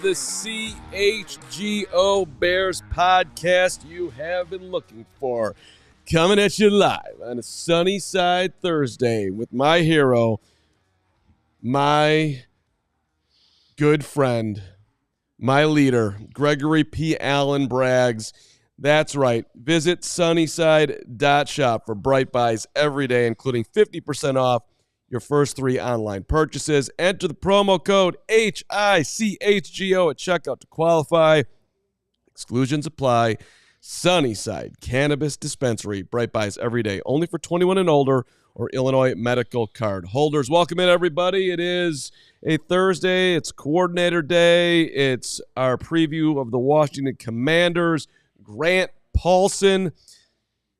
the CHGO Bears Podcast you have been looking for. Coming at you live on a sunny side Thursday with my hero, my good friend, my leader, Gregory P. Allen Braggs. That's right. Visit sunnyside.shop for bright buys every day, including 50% off your first 3 online purchases. Enter the promo code HICHGO at checkout to qualify. Exclusions apply. Sunnyside Cannabis Dispensary. Bright buys every day. Only for 21 and older or Illinois medical card holders. Welcome in, everybody. It is a Thursday. It's coordinator day. It's our preview of the Washington Commanders. Grant Paulsen,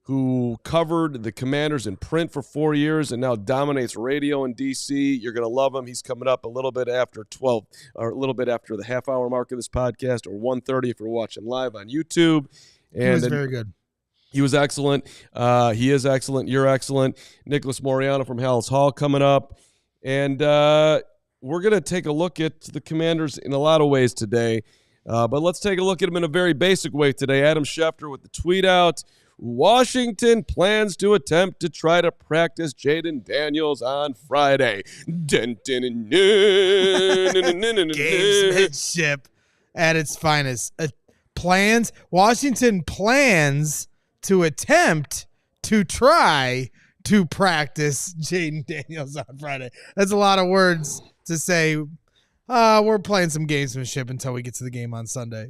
who covered the Commanders in print for 4 years and now dominates radio in D.C. You're going to love him. He's coming up a little bit after 12, or a little bit after the half-hour mark of this podcast, or 1:30 if you're watching live on YouTube. And he was very good. He was excellent. He is excellent. You're excellent. Nicholas Moreano from Halas Hall coming up. And we're going to take a look at the Commanders in a lot of ways today. But let's take a look at them in a very basic way today. Adam Schefter with the tweet out. Washington plans to attempt to try to practice Jaden Daniels on Friday. Gamesmanship at its finest. Washington plans to attempt to try to practice Jaden Daniels on Friday. That's a lot of words to say. We're playing some gamesmanship until we get to the game on Sunday.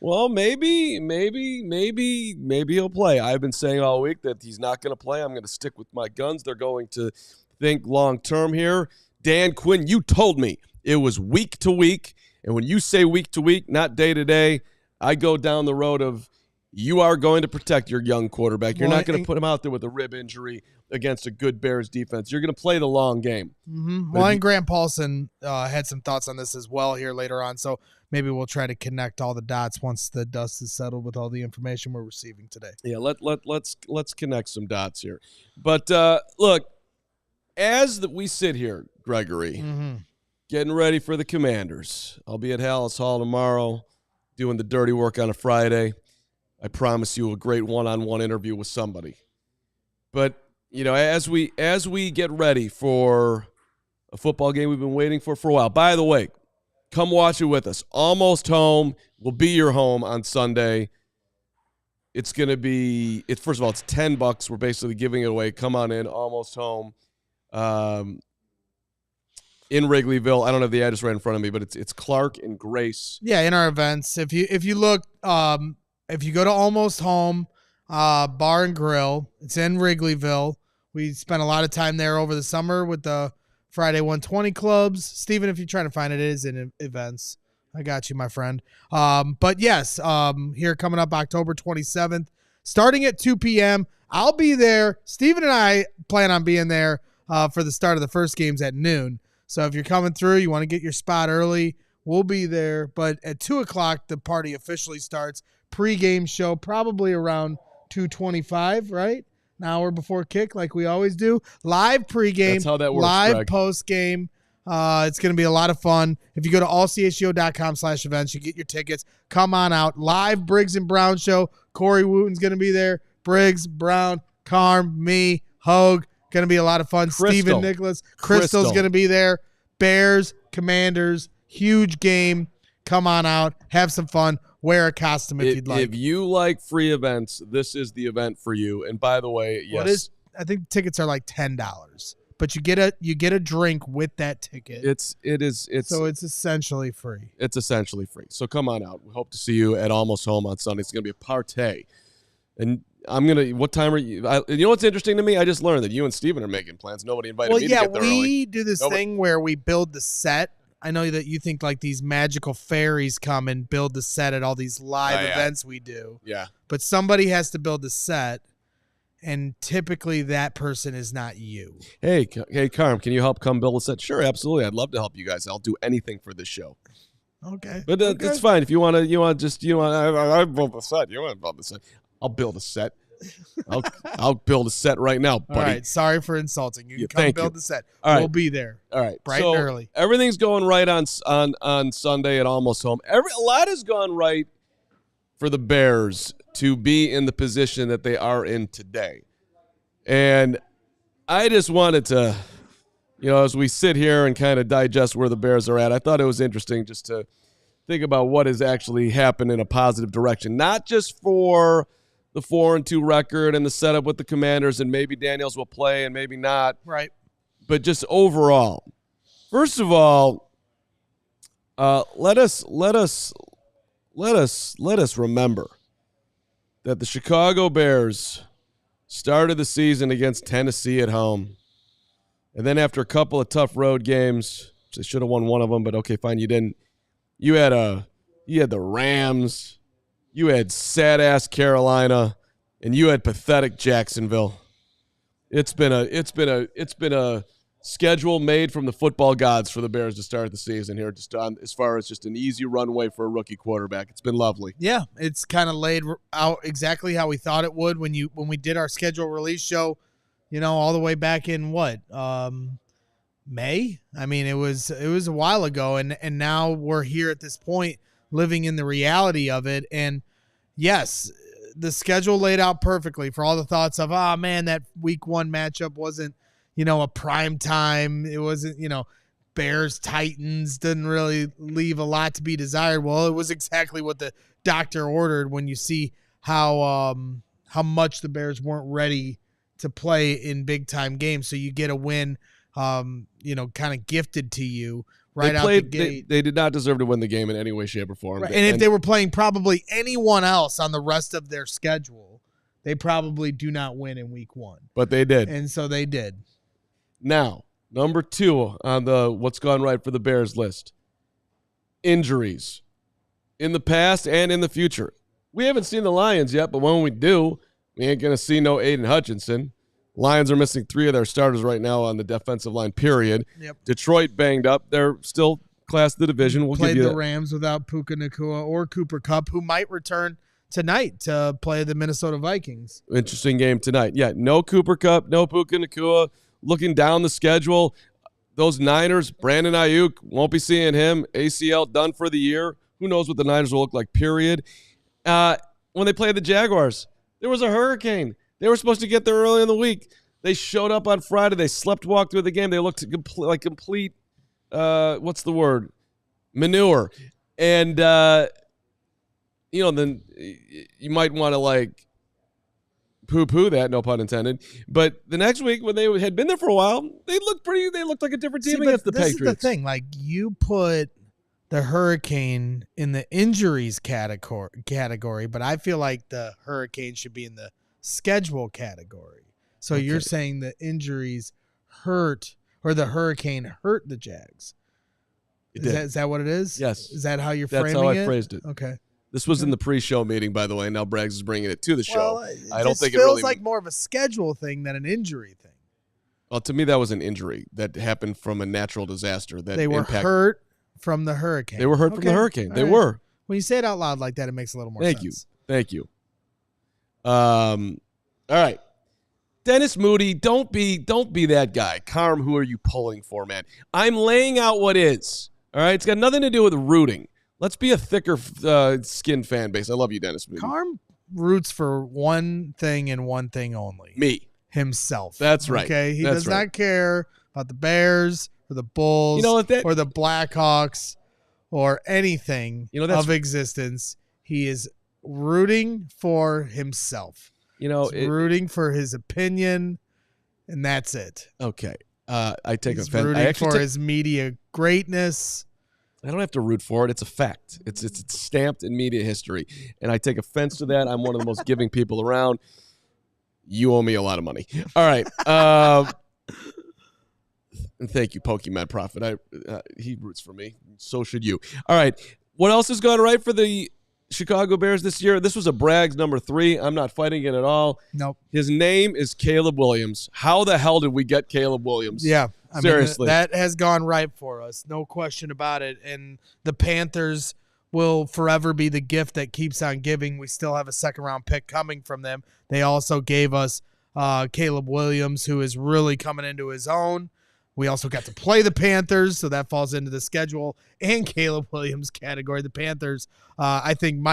Well, maybe he'll play. I've been saying all week that he's not going to play. I'm going to stick with my guns. They're going to think long-term here. Dan Quinn, you told me it was week to week. And when you say week to week, not day to day, I go down the road of you are going to protect your young quarterback. You're not going to put him out there with a rib injury against a good Bears defense. You're going to play the long game. Mm-hmm. Well, and Grant Paulsen had some thoughts on this as well here later on, so maybe we'll try to connect all the dots once the dust is settled with all the information we're receiving today. Yeah, let's connect some dots here. But look, as we sit here, Gregory, getting ready for the Commanders. I'll be at Halas Hall tomorrow doing the dirty work on a Friday. I promise you a great one-on-one interview with somebody. But, you know, as we get ready for a football game we've been waiting for a while. By the way, come watch it with us. Almost Home will be your home on Sunday. It's going to be – first of all, it's $10. We're basically giving it away. Come on in, Almost Home. In Wrigleyville. I don't have the address right in front of me, but it's Clark and Grace. Yeah, in our events. If you look if you go to Almost Home Bar and Grill, it's in Wrigleyville. We spent a lot of time there over the summer with the Friday 120 clubs. Steven, if you're trying to find it, it is in events. I got you, my friend. But yes, here coming up October 27th, starting at 2 p.m. I'll be there. Steven and I plan on being there for the start of the first games at noon. So if you're coming through, you want to get your spot early, we'll be there. But at 2 o'clock, the party officially starts. Pre-game show probably around 2:25, right? An hour before kick, like we always do. Live pregame, that's how that works, live Greg. Post-game. It's going to be a lot of fun. If you go to allchgo.com/events, you get your tickets. Come on out. Live Briggs and Brown show. Corey Wooten's going to be there. Briggs, Brown, Carm, me, Hogue. Going to be a lot of fun. Crystal. Steven Nicholas. Crystal's going to be there. Bears, Commanders, huge game. Come on out. Have some fun. Wear a costume if you'd like. If you like free events, this is the event for you. And by the way, yes. I think tickets are like $10. But you get a drink with that ticket. So it's essentially free. It's essentially free. So come on out. We hope to see you at Almost Home on Sunday. It's going to be a party. And what time are you? You know what's interesting to me? I just learned that you and Steven are making plans. Nobody invited me to get there early. Well, yeah, we do this thing where we build the set. I know that you think like these magical fairies come and build the set at all these live events we do. Yeah. But somebody has to build the set, and typically that person is not you. Hey, Carm, can you help come build a set? Sure, absolutely. I'd love to help you guys. I'll do anything for this show. Okay. But it's fine. If you want to I build the set. You want to build the set. I'll build a set. I'll build a set right now, buddy. All right. Sorry for insulting you. Yeah, Come thank build you. the set. All right. We'll be there. All right. Bright so and early. Everything's going right on Sunday at Almost Home. A lot has gone right for the Bears to be in the position that they are in today. And I just wanted to, as we sit here and kind of digest where the Bears are at, I thought it was interesting just to think about what has actually happened in a positive direction, not just for the 4-2 record and the setup with the Commanders, and maybe Daniels will play and maybe not. Right. But just overall. First of all, let us remember that the Chicago Bears started the season against Tennessee at home. And then after a couple of tough road games, which they should have won one of them, but okay, fine, you didn't. You had the Rams, you had sad-ass Carolina, and you had pathetic Jacksonville. It's been a schedule made from the football gods for the Bears to start the season here, just on as far as just an easy runway for a rookie quarterback. It's been lovely. Yeah, it's kind of laid out exactly how we thought it would when we did our schedule release show, all the way back in May. I mean, it was a while ago, and now we're here at this point, living in the reality of it. And yes, the schedule laid out perfectly for all the thoughts of, man, that week 1 matchup wasn't, a prime time. It wasn't, Bears Titans didn't really leave a lot to be desired. Well, it was exactly what the doctor ordered when you see how much the Bears weren't ready to play in big time games. So you get a win, kind of gifted to you right out the gate. They did not deserve to win the game in any way, shape, or form. Right. And if they were playing probably anyone else on the rest of their schedule, they probably do not win in week 1. But they did. And so they did. Now, number 2 on the what's gone right for the Bears list. Injuries. In the past and in the future. We haven't seen the Lions yet, but when we do, we ain't going to see no Aiden Hutchinson. Lions are missing 3 of their starters right now on the defensive line, period. Yep. Detroit banged up. They're still class of the division. We'll played give you the that. Rams without Puka Nacua or Cooper Kupp, who might return tonight to play the Minnesota Vikings. Interesting game tonight. Yeah, no Cooper Kupp, no Puka Nacua. Looking down the schedule, those Niners, Brandon Ayuk, won't be seeing him. ACL done for the year. Who knows what the Niners will look like, period. When they played the Jaguars, there was a hurricane. They were supposed to get there early in the week. They showed up on Friday. They slept-walked through the game. They looked like complete, what's the word? Manure. And, then you might want to, poo-poo that, no pun intended. But the next week, when they had been there for a while, they looked like a different team against the Patriots. This is the thing. You put the Hurricane in the injuries category, but I feel like the Hurricane should be in the schedule category. So okay. You're saying the injuries hurt, or the Hurricane hurt the Jags. Is that what it is? Yes. Is that how you're framing it? That's how I phrased it. Okay. This was in the pre-show meeting, by the way. Now Braggs is bringing it to the show. Well, I don't think it feels like more of a schedule thing than an injury thing. Well, to me, that was an injury that happened from a natural disaster. That they were hurt from the hurricane. They were hurt from the hurricane. They were. When you say it out loud like that, it makes a little more sense. Thank you. All right. Dennis Moody, don't be that guy. Carm, who are you pulling for, man? I'm laying out what is. All right? It's got nothing to do with rooting. Let's be a thicker skinned fan base. I love you, Dennis Moody. Carm roots for one thing and one thing only. Me. Himself. That's right. Okay? He does not care about the Bears or the Bulls or the Blackhawks or anything of existence. He is rooting for himself. He's rooting for his opinion, and that's it. Okay. I take He's offense. Rooting for his media greatness. I don't have to root for it. It's a fact. It's stamped in media history, and I take offense to that. I'm one of the most giving people around. You owe me a lot of money. All right. And thank you, Pokemon Prophet. He roots for me. So should you. All right. What else has gone right for the Chicago Bears this year? This was a Braggs number 3. I'm not fighting it at all. Nope. His name is Caleb Williams. How the hell did we get Caleb Williams? Yeah. Seriously. That has gone right for us. No question about it. And the Panthers will forever be the gift that keeps on giving. We still have a second-round pick coming from them. They also gave us Caleb Williams, who is really coming into his own. We also got to play the Panthers, so that falls into the schedule and Caleb Williams category. The Panthers, I think,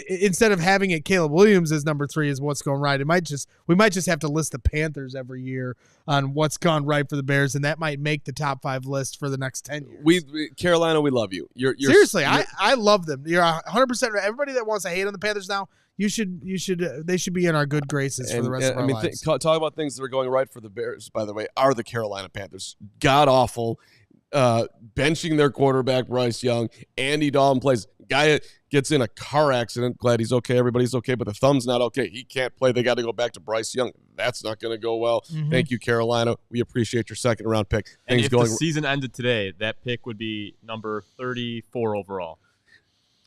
instead of having it Caleb Williams as number 3 is what's going right. We might just have to list the Panthers every year on what's gone right for the Bears, and that might make the top 5 list for the next 10 years. Carolina, we love you. Seriously, I love them. You're 100% right. Everybody that wants to hate on the Panthers now, they should be in our good graces for the rest of our lives. Talk about things that are going right for the Bears, by the way, are the Carolina Panthers. God awful. Benching their quarterback, Bryce Young. Andy Dalton plays. Guy gets in a car accident. Glad he's okay. Everybody's okay, but the thumb's not okay. He can't play. They got to go back to Bryce Young. That's not going to go well. Mm-hmm. Thank you, Carolina. We appreciate your second-round pick. And if the season ended today, that pick would be number 34 overall.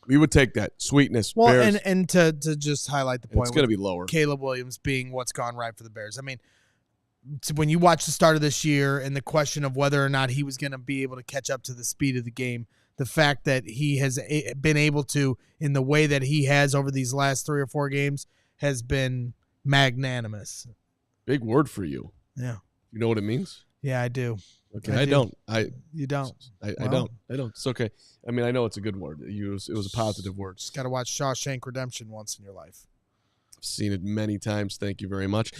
We would take that. Sweetness. Well, Bears. and to just highlight the point, it's going to be lower. Caleb Williams being what's gone right for the Bears. I mean, when you watch the start of this year and the question of whether or not he was going to be able to catch up to the speed of the game, the fact that he has been able to, in the way that he has over these last 3 or 4 games, has been magnanimous. Big word for you. Yeah. You know what it means? Yeah, I do. Okay, I don't. You don't. I don't. It's okay. I mean, I know it's a good word. It was a positive word. Just got to watch Shawshank Redemption once in your life. I've seen it many times. Thank you very much.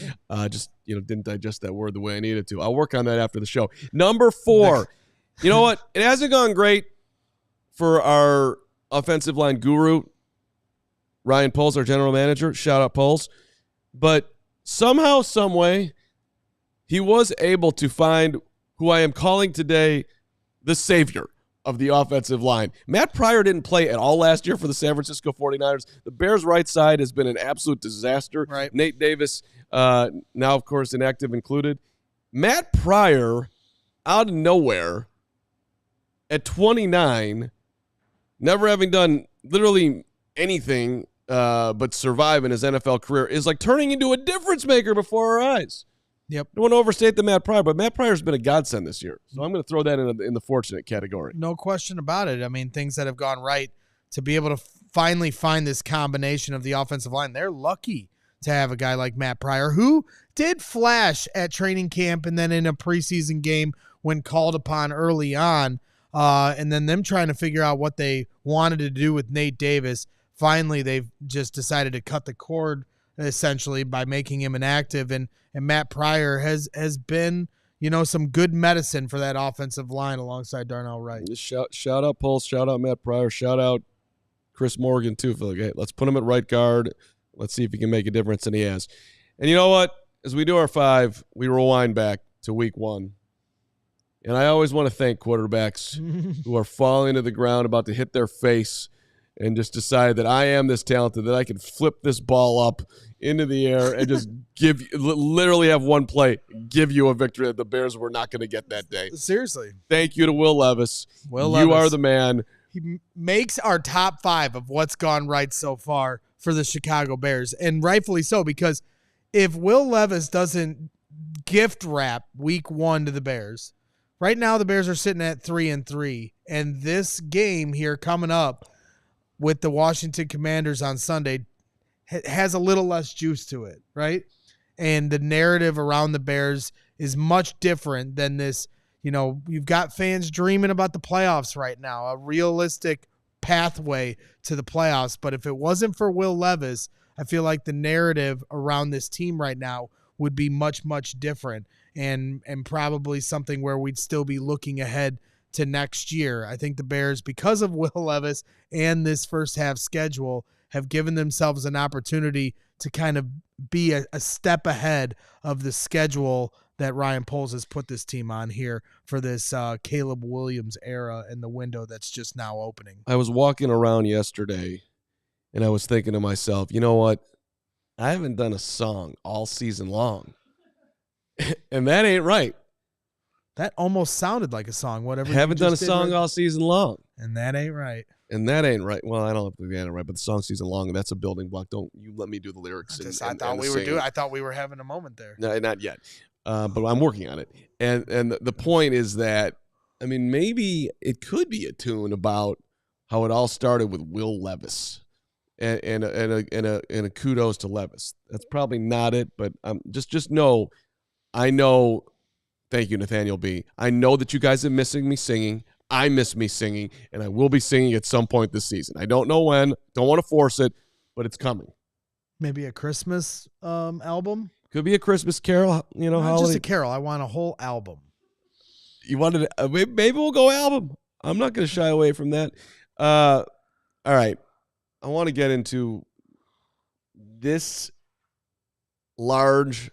Just didn't digest that word the way I needed to. I'll work on that after the show. Number 4. You know what? It hasn't gone great for our offensive line guru, Ryan Poles, our general manager. Shout out Poles. But somehow, some way, he was able to find who I am calling today the savior of the offensive line. Matt Pryor didn't play at all last year for the San Francisco 49ers. The Bears' right side has been an absolute disaster. Right. Nate Davis, now, of course, inactive included. Matt Pryor, out of nowhere, at 29, never having done literally anything but survive in his NFL career, is like turning into a difference maker before our eyes. Yep. I don't want to overstate the Matt Pryor, but Matt Pryor's been a godsend this year. So I'm going to throw that in the fortunate category. No question about it. I mean, things that have gone right to be able to finally find this combination of the offensive line. They're lucky to have a guy like Matt Pryor, who did flash at training camp and then in a preseason game when called upon early on. And then them trying to figure out what they wanted to do with Nate Davis. Finally, they've just decided to cut the cord essentially by making him inactive. And Matt Pryor has been, some good medicine for that offensive line alongside Darnell Wright. Shout out Pulse, shout out Matt Pryor, shout out Chris Morgan too. Okay, let's put him at right guard. Let's see if he can make a difference, and he has. And you know what? As we do our 5, we rewind back to week 1. And I always want to thank quarterbacks who are falling to the ground, about to hit their face, and just decide that I am this talented, that I can flip this ball up into the air and just literally have one play, give you a victory that the Bears were not going to get that day. Seriously. Thank you to Will Levis. You are the man. He makes our top 5 of what's gone right so far for the Chicago Bears, and rightfully so, because if Will Levis doesn't gift wrap week 1 to the Bears, right now the Bears are sitting at 3-3, and this game here coming up with the Washington Commanders on Sunday has a little less juice to it, right? And the narrative around the Bears is much different than this. You've got fans dreaming about the playoffs right now, a realistic pathway to the playoffs. But if it wasn't for Will Levis, I feel like the narrative around this team right now would be much, much different, and probably something where we'd still be looking ahead to next year. I think the Bears, because of Will Levis and this first half schedule, have given themselves an opportunity to kind of be a step ahead of the schedule that Ryan Poles has put this team on here for this Caleb Williams era and the window that's just now opening. I was walking around yesterday and I was thinking to myself, you know what? I haven't done a song all season long. And that ain't right. That almost sounded like a song. Whatever. Haven't done a song all season long. And that ain't right. And that ain't right. Well, I don't have to get it right, but the song season long, and that's a building block. Don't you let me do the lyrics. I thought we were having a moment there. No, not yet. But I'm working on it. And the point is that, I mean, maybe it could be a tune about how it all started with Will Levis. And a kudos to Levis. That's probably not it, but just know, I know. Thank you, Nathaniel B. I know that you guys are missing me singing. I miss me singing, and I will be singing at some point this season. I don't know when. Don't want to force it, but it's coming. Maybe a Christmas album. Could be a Christmas carol. Not holiday. just a carol. I want a whole album. You wanted maybe we'll go album. I'm not going to shy away from that. All right. I want to get into this large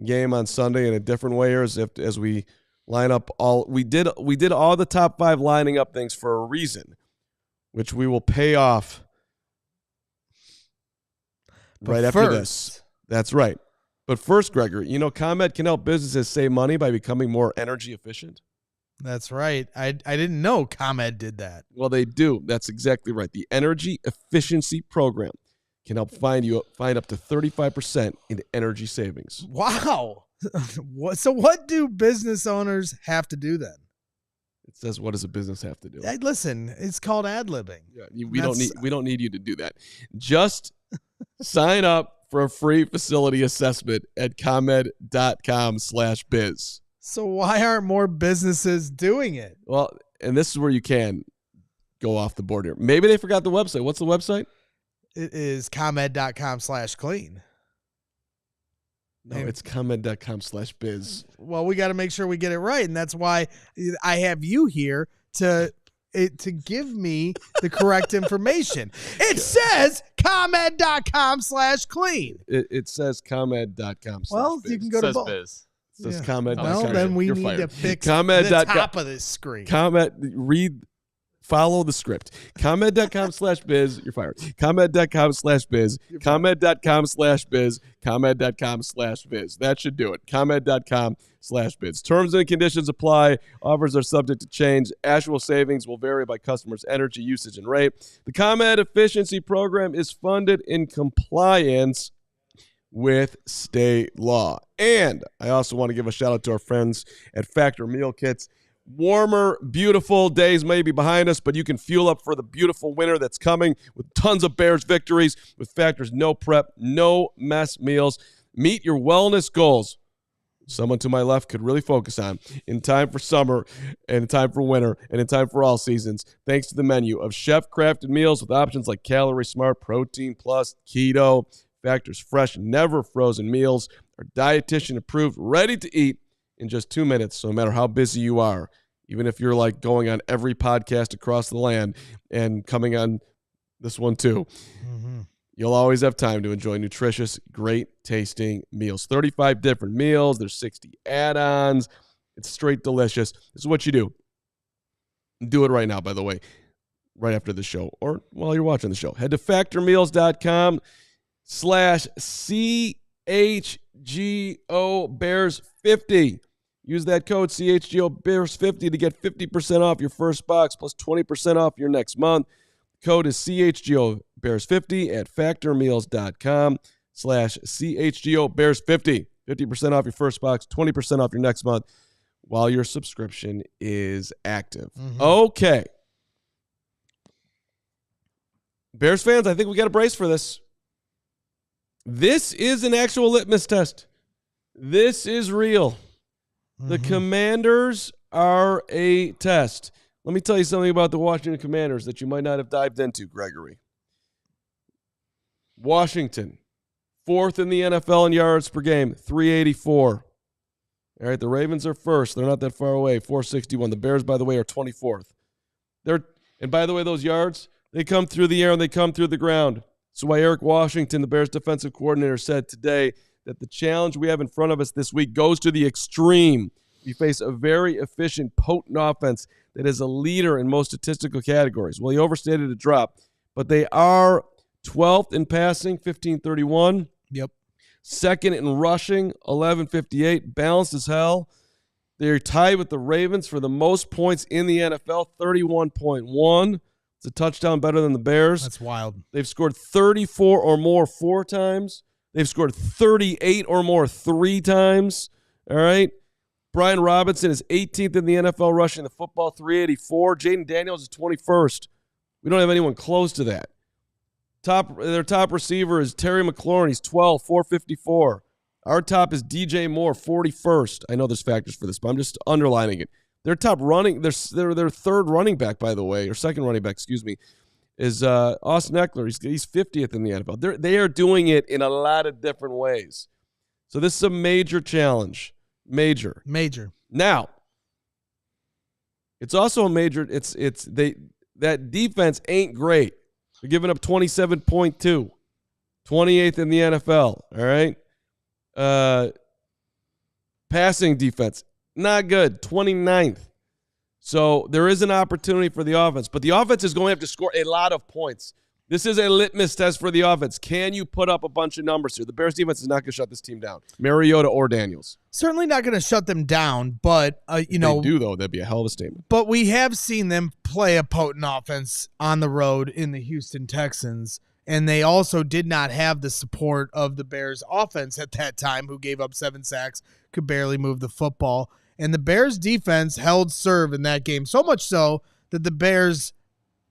game on Sunday in a different way, as we line up all. We did all the top 5 lining up things for a reason, which we will pay off right after this. That's right. But first, Gregory, ComEd can help businesses save money by becoming more energy efficient. That's right. I didn't know ComEd did that. Well, they do. That's exactly right. The Energy Efficiency Program can help find up to 35% in energy savings. Wow. So what do business owners have to do then? It says, what does a business have to do? Listen, it's called ad-libbing. Yeah, we don't need you to do that. Just sign up for a free facility assessment at ComEd.com/biz. So why aren't more businesses doing it? Well, and this is where you can go off the board here. Maybe they forgot the website. What's the website? It is ComEd.com/clean. No, it's ComEd.com/biz. Well, we got to make sure we get it right, and that's why I have you here to give me the correct information. It says ComEd.com/clean. It says ComEd.com/biz. Well, you can go to both. Biz. It says ComEd.com. Well, then we You're need fired. to fix ComEd. the top of this screen. Follow the script. ComEd.com/biz. You're fired. ComEd.com/biz. ComEd.com/biz. ComEd.com/biz. That should do it. ComEd.com/biz. Terms and conditions apply. Offers are subject to change. Actual savings will vary by customers' energy usage and rate. The ComEd Efficiency Program is funded in compliance with state law. And I also want to give a shout out to our friends at Factor Meal Kits. Warmer, beautiful days may be behind us, but you can fuel up for the beautiful winter that's coming with tons of Bears victories with Factor's no prep, no mess meals. Meet your wellness goals. Someone to my left could really focus on in time for summer and in time for winter and in time for all seasons, thanks to the menu of chef-crafted meals with options like Calorie Smart, Protein Plus, Keto. Factor's fresh, never frozen meals are dietitian approved, ready to eat in just 2 minutes. So no matter how busy you are, even if you're like going on every podcast across the land and coming on this one too, you'll always have time to enjoy nutritious, great tasting meals. 35 different meals. There's 60 add-ons. It's straight delicious. This is what you do. Do it right now, by the way, right after the show or while you're watching the show. Head to factormeals.com/CHGO Bears 50. Use that code CHGO Bears 50 to get 50% off your first box plus 20% off your next month. Code is CHGO Bears 50 at factormeals.com/CHGO Bears 50. 50% off your first box, 20% off your next month while your subscription is active. Okay. Bears fans, I think we got a brace for this. This is an actual litmus test. This is real. The Commanders are a test. Let me tell you something about the Washington Commanders that you might not have dived into, Gregory. Washington, 4th in the NFL in yards per game, 384. All right, the Ravens are first. They're not that far away, 461. The Bears, by the way, are 24th. And by the way, those yards, they come through the air and they come through the ground. So why Eric Washington, the Bears defensive coordinator, said today that the challenge we have in front of us this week goes to the extreme. We face a very efficient, potent offense that is a leader in most statistical categories. Well, he overstated a drop, but they are 12th in passing, 1531. Yep. Second in rushing, 1158. Balanced as hell. They're tied with the Ravens for the most points in the NFL, 31.1. It's a touchdown better than the Bears. That's wild. They've scored 34 or more 4 times. They've scored 38 or more 3 times. All right. Brian Robinson is 18th in the NFL rushing the football, 384. Jaden Daniels is 21st We don't have anyone close to that. Their top receiver is Terry McLaurin. He's 12, 454. Our top is DJ Moore, 41st. I know there's factors for this, but I'm just underlining it. Their top running, their third running back, by the way, or second running back, excuse me, is Austin Eckler. He's 50th in the NFL. They are doing it in a lot of different ways. So this is a major challenge. Major. Now, it's also a major. That defense ain't great. They're giving up 27.2, 28th in the NFL. All right. Passing defense, not good, 29th. So there is an opportunity for the offense, but the offense is going to have to score a lot of points. This is a litmus test for the offense. Can you put up a bunch of numbers here? The Bears defense is not going to shut this team down. Mariota or Daniels. Certainly not going to shut them down, but, If they do, though, that'd be a hell of a statement. But we have seen them play a potent offense on the road in the Houston Texans, and they also did not have the support of the Bears offense at that time, who gave up 7 sacks, could barely move the football. And the Bears defense held serve in that game, so much so that the Bears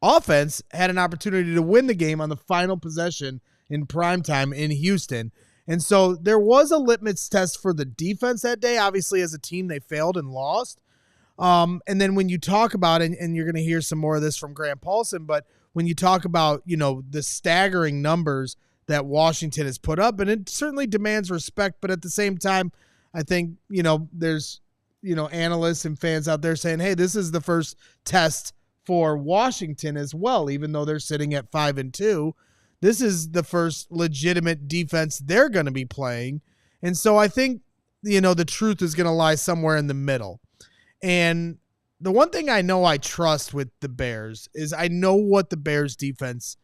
offense had an opportunity to win the game on the final possession in primetime in Houston. And so there was a litmus test for the defense that day. Obviously, as a team, they failed and lost. And then when you talk about it, and you're going to hear some more of this from Grant Paulsen, but when you talk about, the staggering numbers that Washington has put up, and it certainly demands respect, but at the same time, I think, there's, analysts and fans out there saying, hey, this is the first test for Washington as well, even though they're sitting at 5-2. This is the first legitimate defense they're going to be playing. And so I think, the truth is going to lie somewhere in the middle. And the one thing I know I trust with the Bears is I know what the Bears defense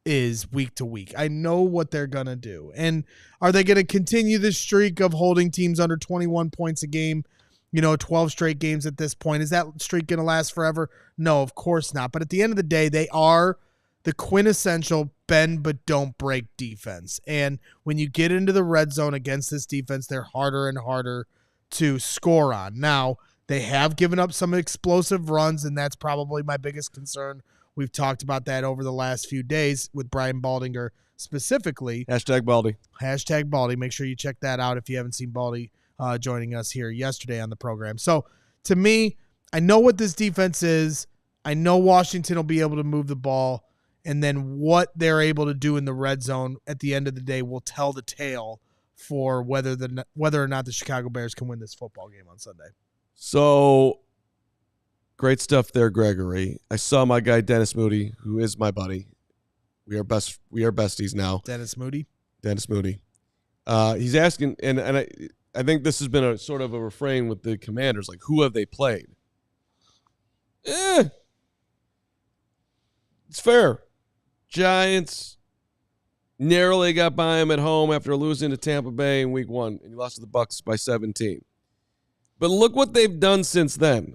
is week to week. I know what they're going to do. And are they going to continue this streak of holding teams under 21 points a game? 12 straight games at this point. Is that streak going to last forever? No, of course not. But at the end of the day, they are the quintessential bend but don't break defense. And when you get into the red zone against this defense, they're harder and harder to score on. Now, they have given up some explosive runs, and that's probably my biggest concern. We've talked about that over the last few days with Brian Baldinger specifically. #Baldy. #Baldy. Make sure you check that out if you haven't seen Baldy joining us here yesterday on the program. So, to me, I know what this defense is. I know Washington will be able to move the ball, and then what they're able to do in the red zone at the end of the day will tell the tale for whether or not the Chicago Bears can win this football game on Sunday. So, great stuff there, Gregory. I saw my guy Dennis Moody, who is my buddy. We are besties now. Dennis Moody. He's asking, and I think this has been a sort of a refrain with the Commanders, like, who have they played? It's fair. Giants narrowly got by them at home after losing to Tampa Bay in week 1, and you lost to the Bucs by 17. But look what they've done since then.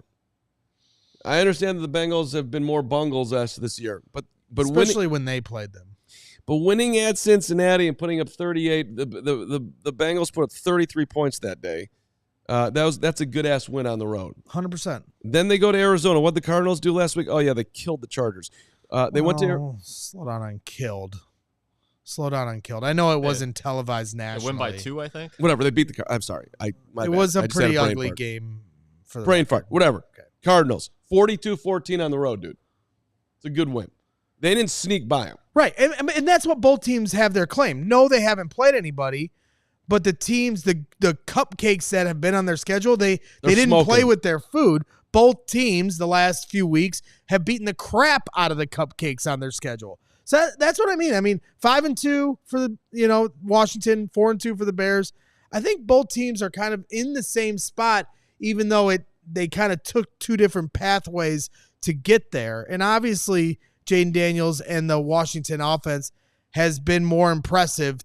I understand that the Bengals have been more bungles this year, but especially when they played them. But winning at Cincinnati and putting up 38, the Bengals put up 33 points that day. That's a good ass win on the road. 100%. Then they go to Arizona. What did the Cardinals do last week? Oh yeah, they killed the Chargers. They went to slow down on killed. I know it wasn't televised nationally. They win by 2, I think. Whatever. They beat the. I'm sorry. It was a pretty ugly game. For the brain fart. Whatever. Okay. Cardinals 42-14 on the road, dude. It's a good win. They didn't sneak by them. Right, and that's what both teams have their claim. No, they haven't played anybody, but the teams, the cupcakes that have been on their schedule, they didn't smoking. play with their food. Both teams the last few weeks have beaten the crap out of the cupcakes on their schedule. So that's what I mean. I mean, 5-2 for the Washington, 4-2 for the Bears. I think both teams are kind of in the same spot, even though they kind of took two different pathways to get there. And obviously, Jaden Daniels and the Washington offense has been more impressive,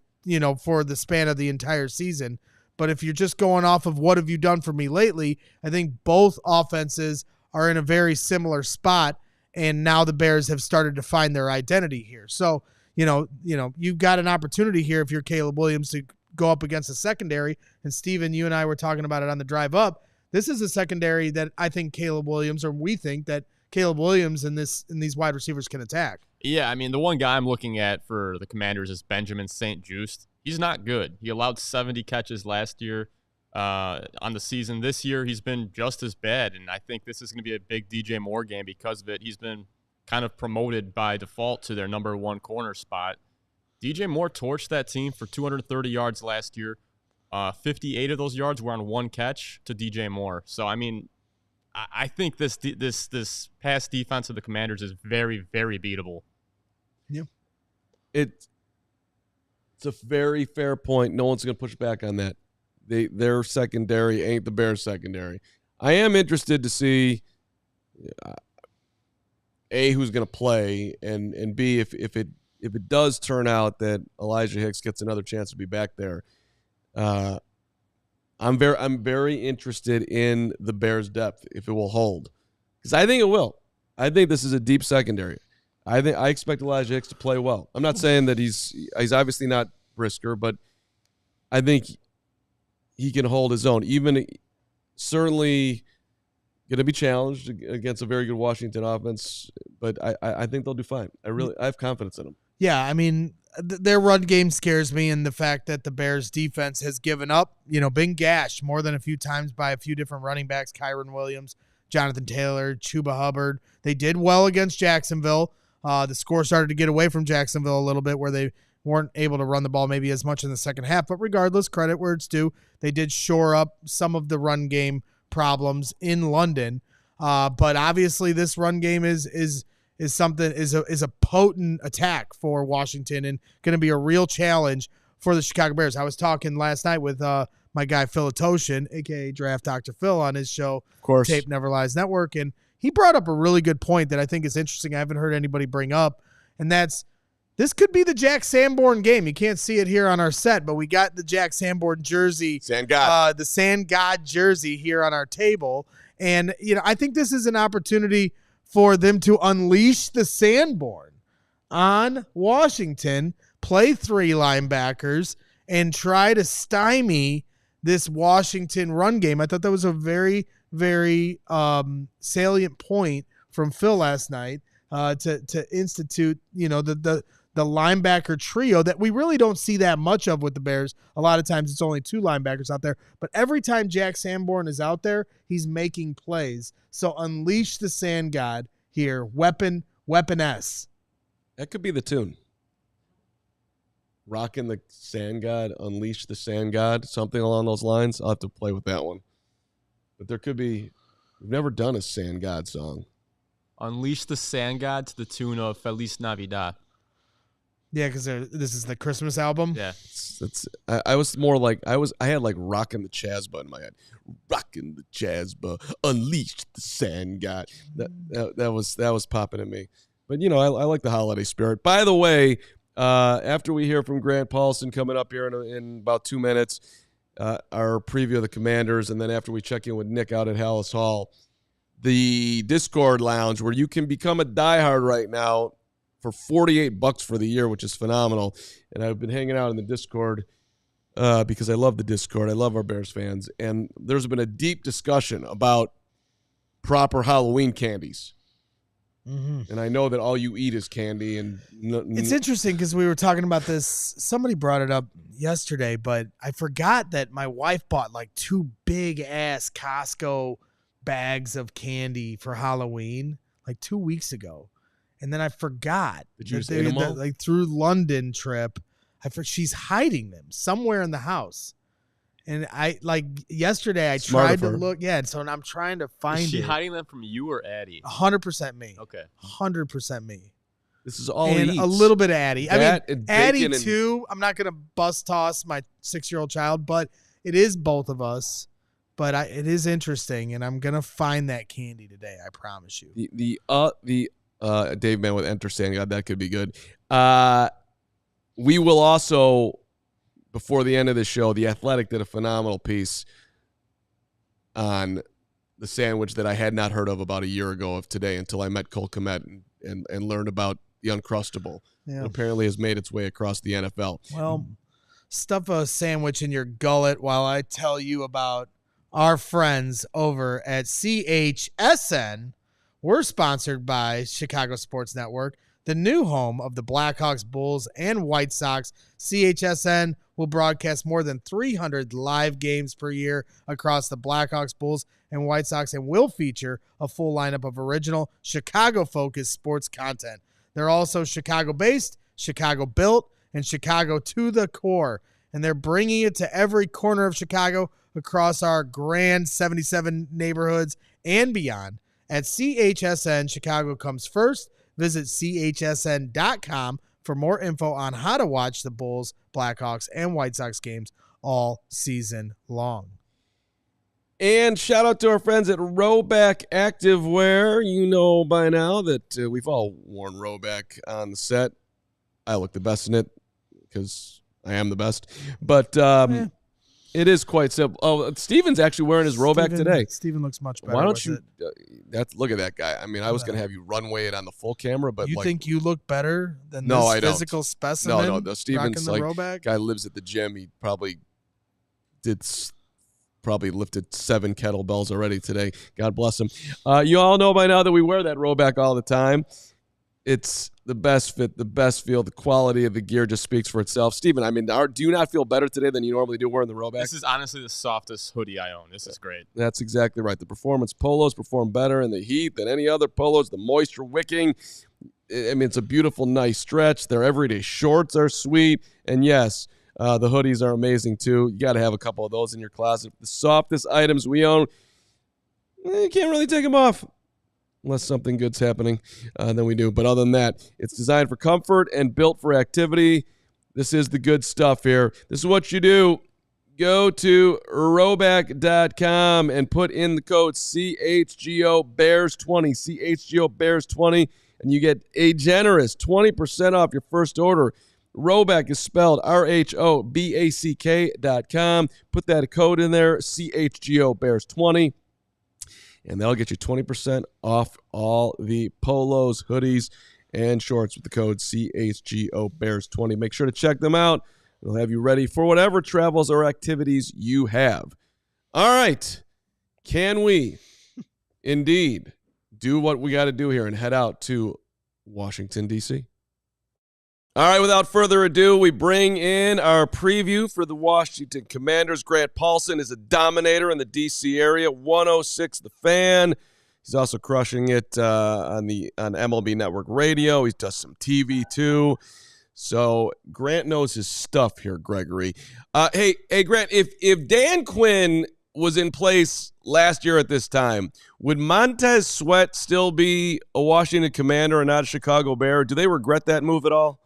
for the span of the entire season. But if you're just going off of what have you done for me lately, I think both offenses are in a very similar spot. And now the Bears have started to find their identity here. So, you've got an opportunity here if you're Caleb Williams to go up against a secondary. And Steven, you and I were talking about it on the drive up. This is a secondary that I think Caleb Williams, or we think that Caleb Williams and these wide receivers can attack. Yeah, I mean, the one guy I'm looking at for the Commanders is Benjamin St. Juste. He's not good. He allowed 70 catches last year on the season. This year, he's been just as bad, and I think this is going to be a big DJ Moore game because of it. He's been kind of promoted by default to their number one corner spot. DJ Moore torched that team for 230 yards last year. 58 of those yards were on one catch to DJ Moore. So, I mean, I think this pass defense of the Commanders is very, very beatable. Yeah. It's a very fair point. No one's going to push back on that. Their secondary ain't the Bears' secondary. I am interested to see A, who's going to play, and B, if it does turn out that Elijah Hicks gets another chance to be back there. I'm very interested in the Bears' depth if it will hold, because I think it will. I think this is a deep secondary. I expect Elijah Hicks to play well. I'm not saying that he's obviously not Brisker, but I think he can hold his own. Even certainly going to be challenged against a very good Washington offense, but I think they'll do fine. I have confidence in them. Yeah, I mean, their run game scares me, and the fact that the Bears defense has given up, been gashed more than a few times by a few different running backs, Kyron Williams, Jonathan Taylor, Chuba Hubbard. They did well against Jacksonville. The score started to get away from Jacksonville a little bit where they weren't able to run the ball maybe as much in the second half. But regardless, credit where it's due. They did shore up some of the run game problems in London. But obviously this run game is a potent attack for Washington and going to be a real challenge for the Chicago Bears. I was talking last night with my guy Phil Atoshin, a.k.a. Draft Dr. Phil, on his show, of course, Tape Never Lies Network, and he brought up a really good point that I think is interesting. I haven't heard anybody bring up, and that's this could be the Jack Sanborn game. You can't see it here on our set, but we got the Jack Sanborn jersey, the Sand God jersey here on our table, and I think this is an opportunity for them to unleash the Sanborn on Washington, play three linebackers, and try to stymie this Washington run game. I thought that was a very, very salient point from Phil last night to institute, the linebacker trio that we really don't see that much of with the Bears. A lot of times it's only two linebackers out there, but every time Jack Sanborn is out there, he's making plays. So unleash the Sand God here. Weapon S. That could be the tune. Rocking the Sand God, unleash the Sand God, something along those lines. I'll have to play with that one. But there could be, we've never done a Sand God song. Unleash the Sand God to the tune of Feliz Navidad. Yeah, because this is the Christmas album. Yeah, I was more like I had like rocking the Chazba in my head, rocking the Chazba, unleash the Sand God. That was popping at me. But I like the holiday spirit. By the way, after we hear from Grant Paulsen coming up here in about 2 minutes, our preview of the Commanders, and then after we check in with Nick out at Halas Hall, the Discord lounge where you can become a diehard right now for $48 for the year, which is phenomenal. And I've been hanging out in the Discord because I love the Discord. I love our Bears fans. And there's been a deep discussion about proper Halloween candies. Mm-hmm. And I know that all you eat is candy. And it's interesting because we were talking about this. Somebody brought it up yesterday, but I forgot that my wife bought like 2 big-ass Costco bags of candy for Halloween like 2 weeks ago. And then I forgot. Did you just eat them all? Like through London trip, she's hiding them somewhere in the house. And yesterday I tried to look. Yeah, so I'm trying to find it. Is she hiding them from you or Addie? 100% me. Okay. 100% me. This is all and he eats. a little bit of Addie. I mean, Addie and too. I'm not going to bus toss my 6-year-old child, but it is both of us. But it is interesting, and I'm going to find that candy today. I promise you. The Dave Mann with Enter Sand God, that could be good. We will also, before the end of the show, The Athletic did a phenomenal piece on the sandwich that I had not heard of about a year ago of today until I met Cole Kmet and learned about the Uncrustable. Yeah. It apparently has made its way across the NFL. Well, stuff a sandwich in your gullet while I tell you about our friends over at CHSN, We're sponsored by Chicago Sports Network, the new home of the Blackhawks, Bulls, and White Sox. CHSN will broadcast more than 300 live games per year across the Blackhawks, Bulls, and White Sox, and will feature a full lineup of original Chicago-focused sports content. They're also Chicago-based, Chicago-built, and Chicago to the core, and they're bringing it to every corner of Chicago across our grand 77 neighborhoods and beyond. At CHSN, Chicago comes first. Visit chsn.com for more info on how to watch the Bulls, Blackhawks, and White Sox games all season long. And shout out to our friends at Rowback Activewear. You know by now that we've all worn Rowback on the set. I look the best in it because I am the best. But it is quite simple. Oh, Steven's actually wearing his Rowback today. Steven looks much better. Why don't you look at that guy. I mean, I was going to have you runway it on the full camera, but you think you look better than this physical specimen? No, Steven's like Rowback? Guy lives at the gym. He probably lifted 7 kettlebells already today. God bless him. You all know by now that we wear that Rowback all the time. It's the best fit, the best feel, the quality of the gear just speaks for itself. Steven, I mean, do you not feel better today than you normally do wearing the Rowback? This is honestly the softest hoodie I own. This is great. That's exactly right. The performance polos perform better in the heat than any other polos. The moisture wicking. I mean, it's a beautiful, nice stretch. Their everyday shorts are sweet. And yes, the hoodies are amazing too. You got to have a couple of those in your closet. The softest items we own, you can't really take them off. Unless something good's happening, then we do. But other than that, it's designed for comfort and built for activity. This is the good stuff here. This is what you do. Go to rowback.com and put in the code CHGO Bears 20, CHGO Bears 20, and you get a generous 20% off your first order. Rowback is spelled RHOBACK.com. Put that code in there, CHGO Bears 20. And that'll get you 20% off all the polos, hoodies, and shorts with the code CHGO Bears 20. Make sure to check them out. They'll have you ready for whatever travels or activities you have. All right. Can we indeed do what we got to do here and head out to Washington, D.C.? All right, without further ado, we bring in our preview for the Washington Commanders. Grant Paulsen is a dominator in the D.C. area, 106 The Fan. He's also crushing it on MLB Network Radio. He does some TV, too. So Grant knows his stuff here, Gregory. Hey, Grant, if Dan Quinn was in place last year at this time, would Montez Sweat still be a Washington Commander and not a Chicago Bear? Do they regret that move at all?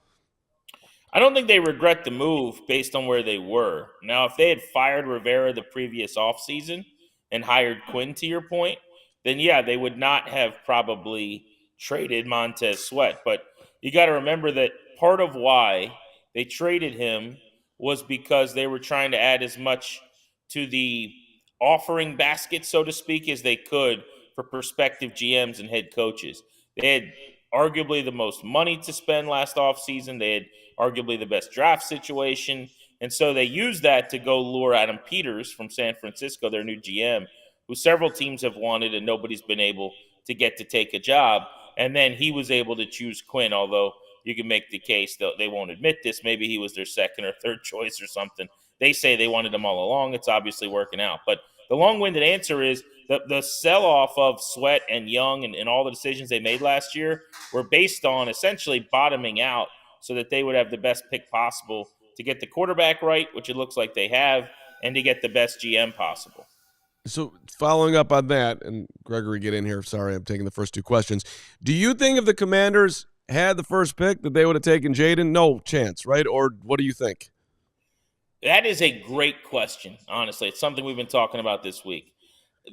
I don't think they regret the move based on where they were. Now, if they had fired Rivera the previous offseason and hired Quinn, to your point, then yeah, they would not have probably traded Montez Sweat. But you got to remember that part of why they traded him was because they were trying to add as much to the offering basket, so to speak, as they could for prospective GMs and head coaches. They had arguably the most money to spend last offseason. They had arguably the best draft situation. And so they used that to go lure Adam Peters from San Francisco, their new GM, who several teams have wanted and nobody's been able to get to take a job. And then he was able to choose Quinn, although you can make the case that they won't admit this. Maybe he was their second or third choice or something. They say they wanted him all along. It's obviously working out. But the long-winded answer is the sell-off of Sweat and Young and all the decisions they made last year were based on essentially bottoming out so that they would have the best pick possible to get the quarterback right, which it looks like they have, and to get the best GM possible. So following up on that, and Gregory, get in here. Sorry, I'm taking the first two questions. Do you think if the Commanders had the first pick that they would have taken Jaden? No chance, right? Or what do you think? That is a great question, honestly. It's something we've been talking about this week.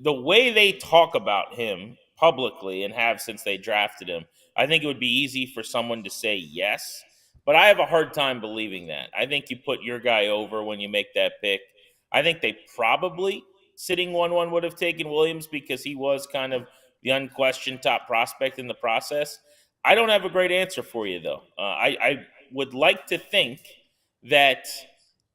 The way they talk about him publicly and have since they drafted him, I think it would be easy for someone to say yes. But I have a hard time believing that. I think you put your guy over when you make that pick. I think they probably, sitting 1-1, would have taken Williams because he was kind of the unquestioned top prospect in the process. I don't have a great answer for you, though. I would like to think that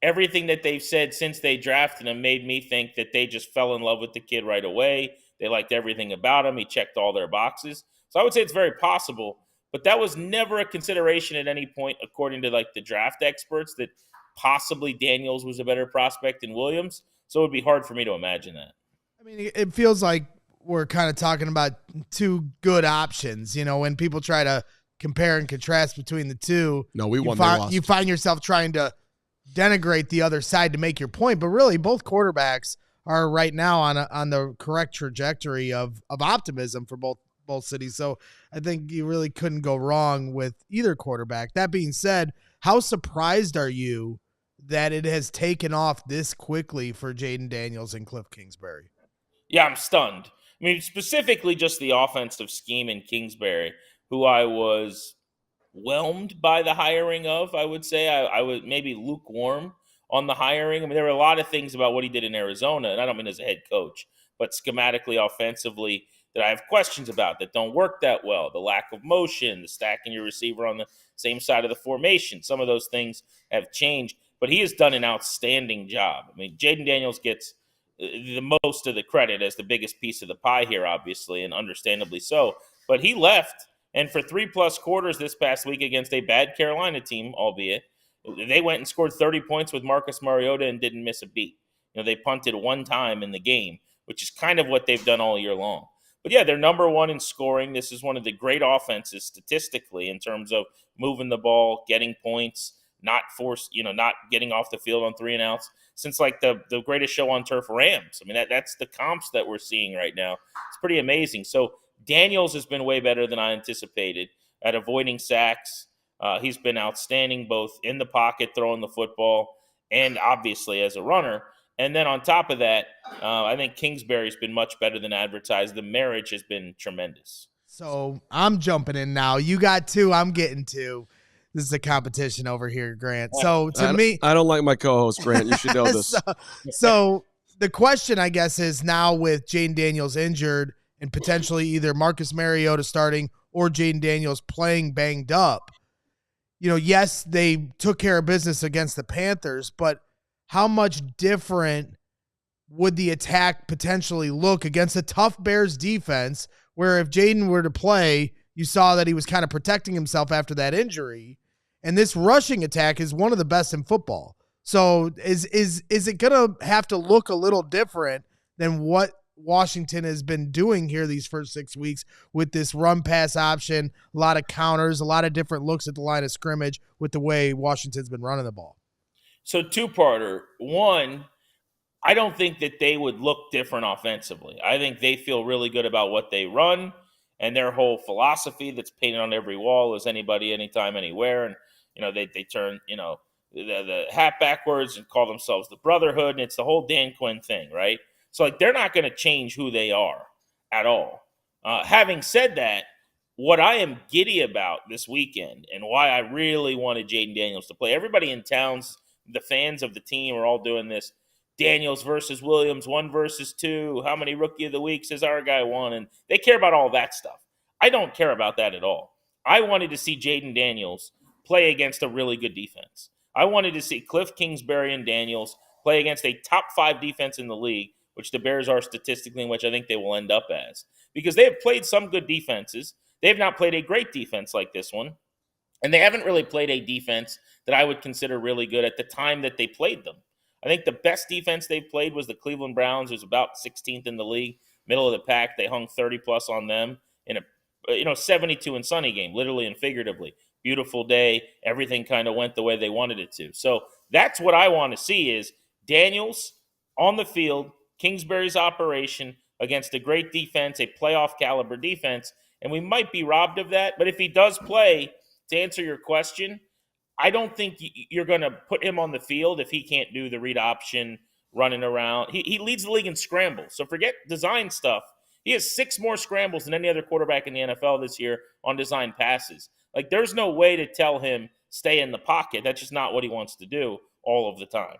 everything that they've said since they drafted him made me think that they just fell in love with the kid right away, They liked everything about him. He checked all their boxes. So I would say it's very possible, but that was never a consideration at any point, according to like the draft experts, that possibly Daniels was a better prospect than Williams. So it would be hard for me to imagine that. I mean, it feels like we're kind of talking about two good options, when people try to compare and contrast between the two. No, we won. They lost. You find yourself trying to denigrate the other side to make your point, but really both quarterbacks are right now on the correct trajectory of optimism for both cities. So I think you really couldn't go wrong with either quarterback. That being said, how surprised are you that it has taken off this quickly for Jaden Daniels and Cliff Kingsbury? Yeah, I'm stunned. I mean, specifically just the offensive scheme in Kingsbury, who I was whelmed by the hiring of, I would say. I was maybe lukewarm on the hiring. I mean, there were a lot of things about what he did in Arizona, and I don't mean as a head coach, but schematically, offensively, that I have questions about that don't work that well. The lack of motion, the stacking your receiver on the same side of the formation. Some of those things have changed, but he has done an outstanding job. I mean, Jaden Daniels gets the most of the credit as the biggest piece of the pie here, obviously, and understandably so. But he left, and for 3+ quarters this past week against a bad Carolina team, albeit, they went and scored 30 points with Marcus Mariota and didn't miss a beat. They punted one time in the game, which is kind of what they've done all year long. But yeah, they're number one in scoring. This is one of the great offenses statistically in terms of moving the ball, getting points, not getting off the field on 3 and outs since like the greatest show on turf, Rams. I mean, that's the comps that we're seeing right now. It's pretty amazing. So Daniels has been way better than I anticipated at avoiding sacks. He's been outstanding both in the pocket, throwing the football, and obviously as a runner. And then on top of that, I think Kingsbury's been much better than advertised. The marriage has been tremendous. So I'm jumping in now. You got 2, I'm getting 2. This is a competition over here, Grant. So I don't like my co-host, Grant. You should know this. so the question, I guess, is now with Jaden Daniels injured and potentially either Marcus Mariota starting or Jaden Daniels playing banged up. Yes, they took care of business against the Panthers, but how much different would the attack potentially look against a tough Bears defense where if Jaden were to play, you saw that he was kind of protecting himself after that injury. And this rushing attack is one of the best in football. So is it going to have to look a little different than what Washington has been doing here these first 6 weeks with this run pass option, a lot of counters, a lot of different looks at the line of scrimmage with the way Washington's been running the ball? So two-parter. One, I don't think that they would look different offensively. I think they feel really good about what they run and their whole philosophy that's painted on every wall is anybody, anytime, anywhere. And, they turn, the hat backwards and call themselves the Brotherhood. And it's the whole Dan Quinn thing, right? So, like, they're not going to change who they are at all. Having said that, what I am giddy about this weekend and why I really wanted Jaden Daniels to play, everybody in town's, the fans of the team are all doing this Daniels versus Williams, 1 versus 2, how many Rookie of the Weeks has our guy won? And they care about all that stuff. I don't care about that at all. I wanted to see Jaden Daniels play against a really good defense. I wanted to see Cliff Kingsbury and Daniels play against a top 5 defense in the league, which the Bears are statistically, in which I think they will end up as. Because they have played some good defenses. They have not played a great defense like this one. And they haven't really played a defense that I would consider really good at the time that they played them. I think the best defense they've played was the Cleveland Browns, who's about 16th in the league, middle of the pack. They hung 30-plus on them in a 72 and sunny game, literally and figuratively. Beautiful day. Everything kind of went the way they wanted it to. So that's what I want to see is Daniels on the field, Kingsbury's operation against a great defense, a playoff caliber defense, and we might be robbed of that. But if he does play, to answer your question, I don't think you're going to put him on the field if he can't do the read option, running around. He leads the league in scrambles. So forget design stuff. He has 6 more scrambles than any other quarterback in the NFL this year on design passes. Like, there's no way to tell him stay in the pocket. That's just not what he wants to do all of the time.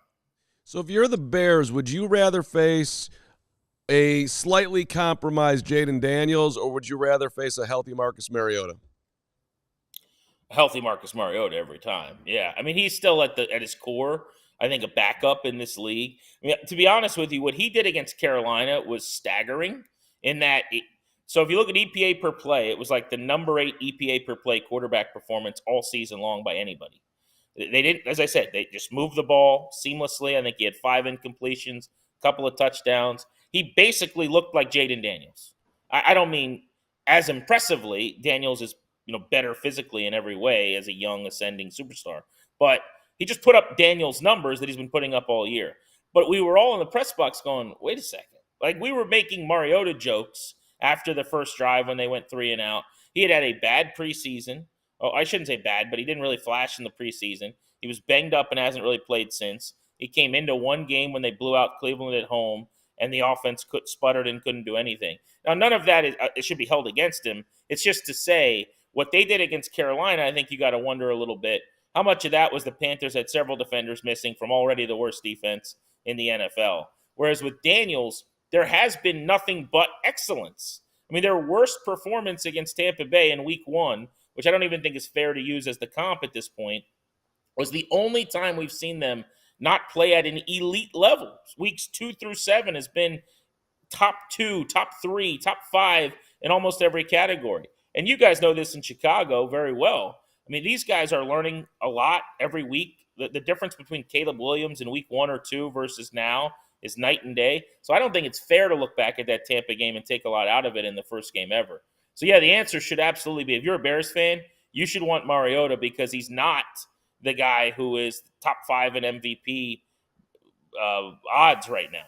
So if you're the Bears, would you rather face a slightly compromised Jaden Daniels or would you rather face a healthy Marcus Mariota? Healthy Marcus Mariota every time. Yeah. I mean, he's still at his core, I think, a backup in this league. I mean, to be honest with you, what he did against Carolina was staggering. in that. So if you look at EPA per play, it was like the number 8 EPA per play quarterback performance all season long by anybody. They didn't, as I said, they just moved the ball seamlessly. I think he had 5 incompletions, a couple of touchdowns. He basically looked like Jaden Daniels. I don't mean as impressively. Daniels is better physically in every way as a young ascending superstar, but he just put up Daniels' numbers that he's been putting up all year. But we were all in the press box going, wait a second. Like, we were making Mariota jokes after the first drive when they went 3 and out. He had a bad preseason. Oh, I shouldn't say bad, but he didn't really flash in the preseason. He was banged up and hasn't really played since. He came into one game when they blew out Cleveland at home, and the offense sputtered and couldn't do anything. Now, none of that it should be held against him. It's just to say what they did against Carolina, I think you got to wonder a little bit. How much of that was the Panthers had several defenders missing from already the worst defense in the NFL? Whereas with Daniels, there has been nothing but excellence. I mean, their worst performance against Tampa Bay in week 1, which I don't even think is fair to use as the comp at this point, was the only time we've seen them not play at an elite level. Weeks 2 through 7 has been top 2, top 3, top 5 in almost every category. And you guys know this in Chicago very well. I mean, these guys are learning a lot every week. The difference between Caleb Williams in week 1 or 2 versus now is night and day. So I don't think it's fair to look back at that Tampa game and take a lot out of it in the first game ever. So, yeah, the answer should absolutely be, if you're a Bears fan, you should want Mariota because he's not the guy who is top 5 in MVP odds right now.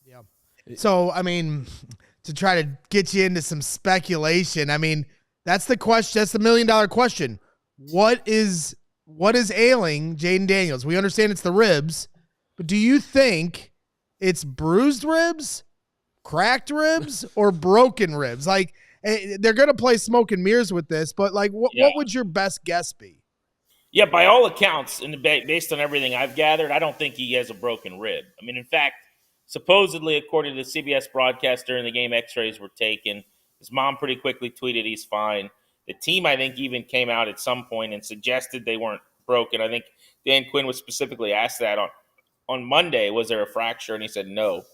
Yeah. So, I mean, to try to get you into some speculation, I mean, that's the question. That's the $1 million question. What is ailing Jaden Daniels? We understand it's the ribs, but do you think it's bruised ribs, cracked ribs, or broken ribs? Like, they're going to play smoke and mirrors with this, but like, what would your best guess be? Yeah, by all accounts, and based on everything I've gathered, I don't think he has a broken rib. I mean, in fact, supposedly, according to the CBS broadcast during the game, x-rays were taken. His mom pretty quickly tweeted he's fine. The team, I think, even came out at some point and suggested they weren't broken. I think Dan Quinn was specifically asked that on Monday, was there a fracture? And he said no.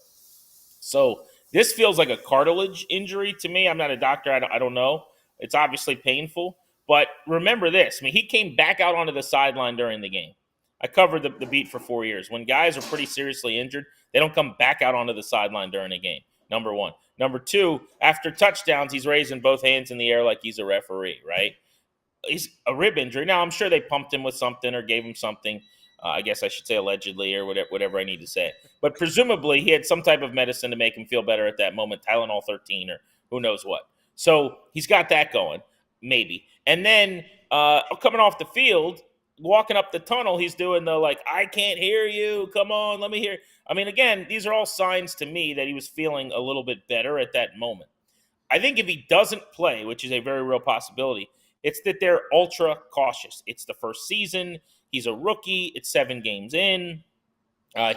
So this feels like a cartilage injury to me. I'm not a doctor. I don't know. It's obviously painful. But remember this. I mean, he came back out onto the sideline during the game. I covered the beat for 4 years. When guys are pretty seriously injured, they don't come back out onto the sideline during a game, number one. Number two, after touchdowns, he's raising both hands in the air like he's a referee, right? He's a rib injury. Now, I'm sure they pumped him with something or gave him something. I guess I should say allegedly or whatever I need to say. But presumably he had some type of medicine to make him feel better at that moment, Tylenol 13 or who knows what. So he's got that going, maybe. And then coming off the field, walking up the tunnel, he's doing the, like, I can't hear you. Come on, let me hear. I mean, again, these are all signs to me that he was feeling a little bit better at that moment. I think if he doesn't play, which is a very real possibility, it's that they're ultra cautious. It's the first season. He's a rookie. It's 7 games in.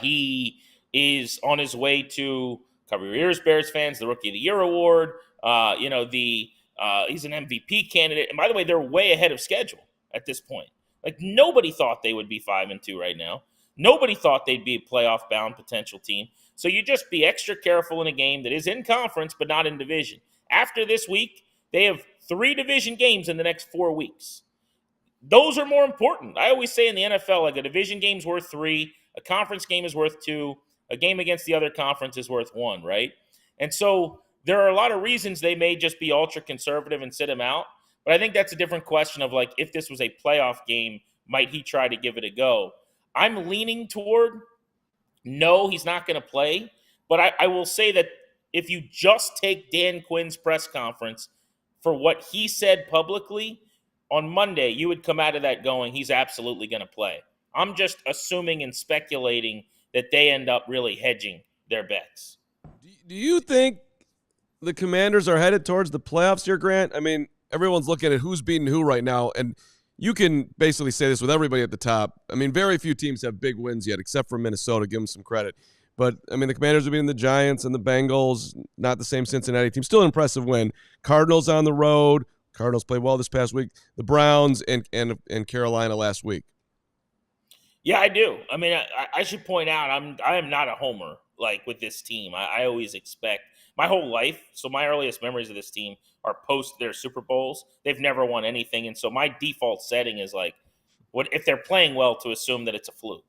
He is on his way to, cover your ears, Bears fans, the Rookie of the Year award. He's an MVP candidate. And by the way, they're way ahead of schedule at this point. Like, nobody thought they would be 5-2 right now. Nobody thought they'd be a playoff-bound potential team. So you just be extra careful in a game that is in conference but not in division. After this week, they have 3 division games in the next 4 weeks. Those are more important. I always say in the NFL, like, a division game's worth 3, a conference game is worth 2, a game against the other conference is worth 1, right? And so there are a lot of reasons they may just be ultra-conservative and sit him out. But I think that's a different question of, like, if this was a playoff game, might he try to give it a go? I'm leaning toward no, he's not going to play. But I will say that if you just take Dan Quinn's press conference for what he said publicly on Monday, you would come out of that going, he's absolutely going to play. I'm just assuming and speculating that they end up really hedging their bets. Do you think the Commanders are headed towards the playoffs here, Grant? I mean, everyone's looking at who's beating who right now, and you can basically say this with everybody at the top. I mean, very few teams have big wins yet, except for Minnesota. Give them some credit. But, I mean, the Commanders are beating the Giants and the Bengals, not the same Cincinnati team. Still an impressive win. Cardinals on the road. Cardinals played well this past week. The Browns and Carolina last week. Yeah, I do. I mean, I should point out I am not a homer, like, with this team. I always expect. my whole life. So my earliest memories of this team are post their Super Bowls. They've never won anything. And so my default setting is like, what if they're playing well, to assume that it's a fluke.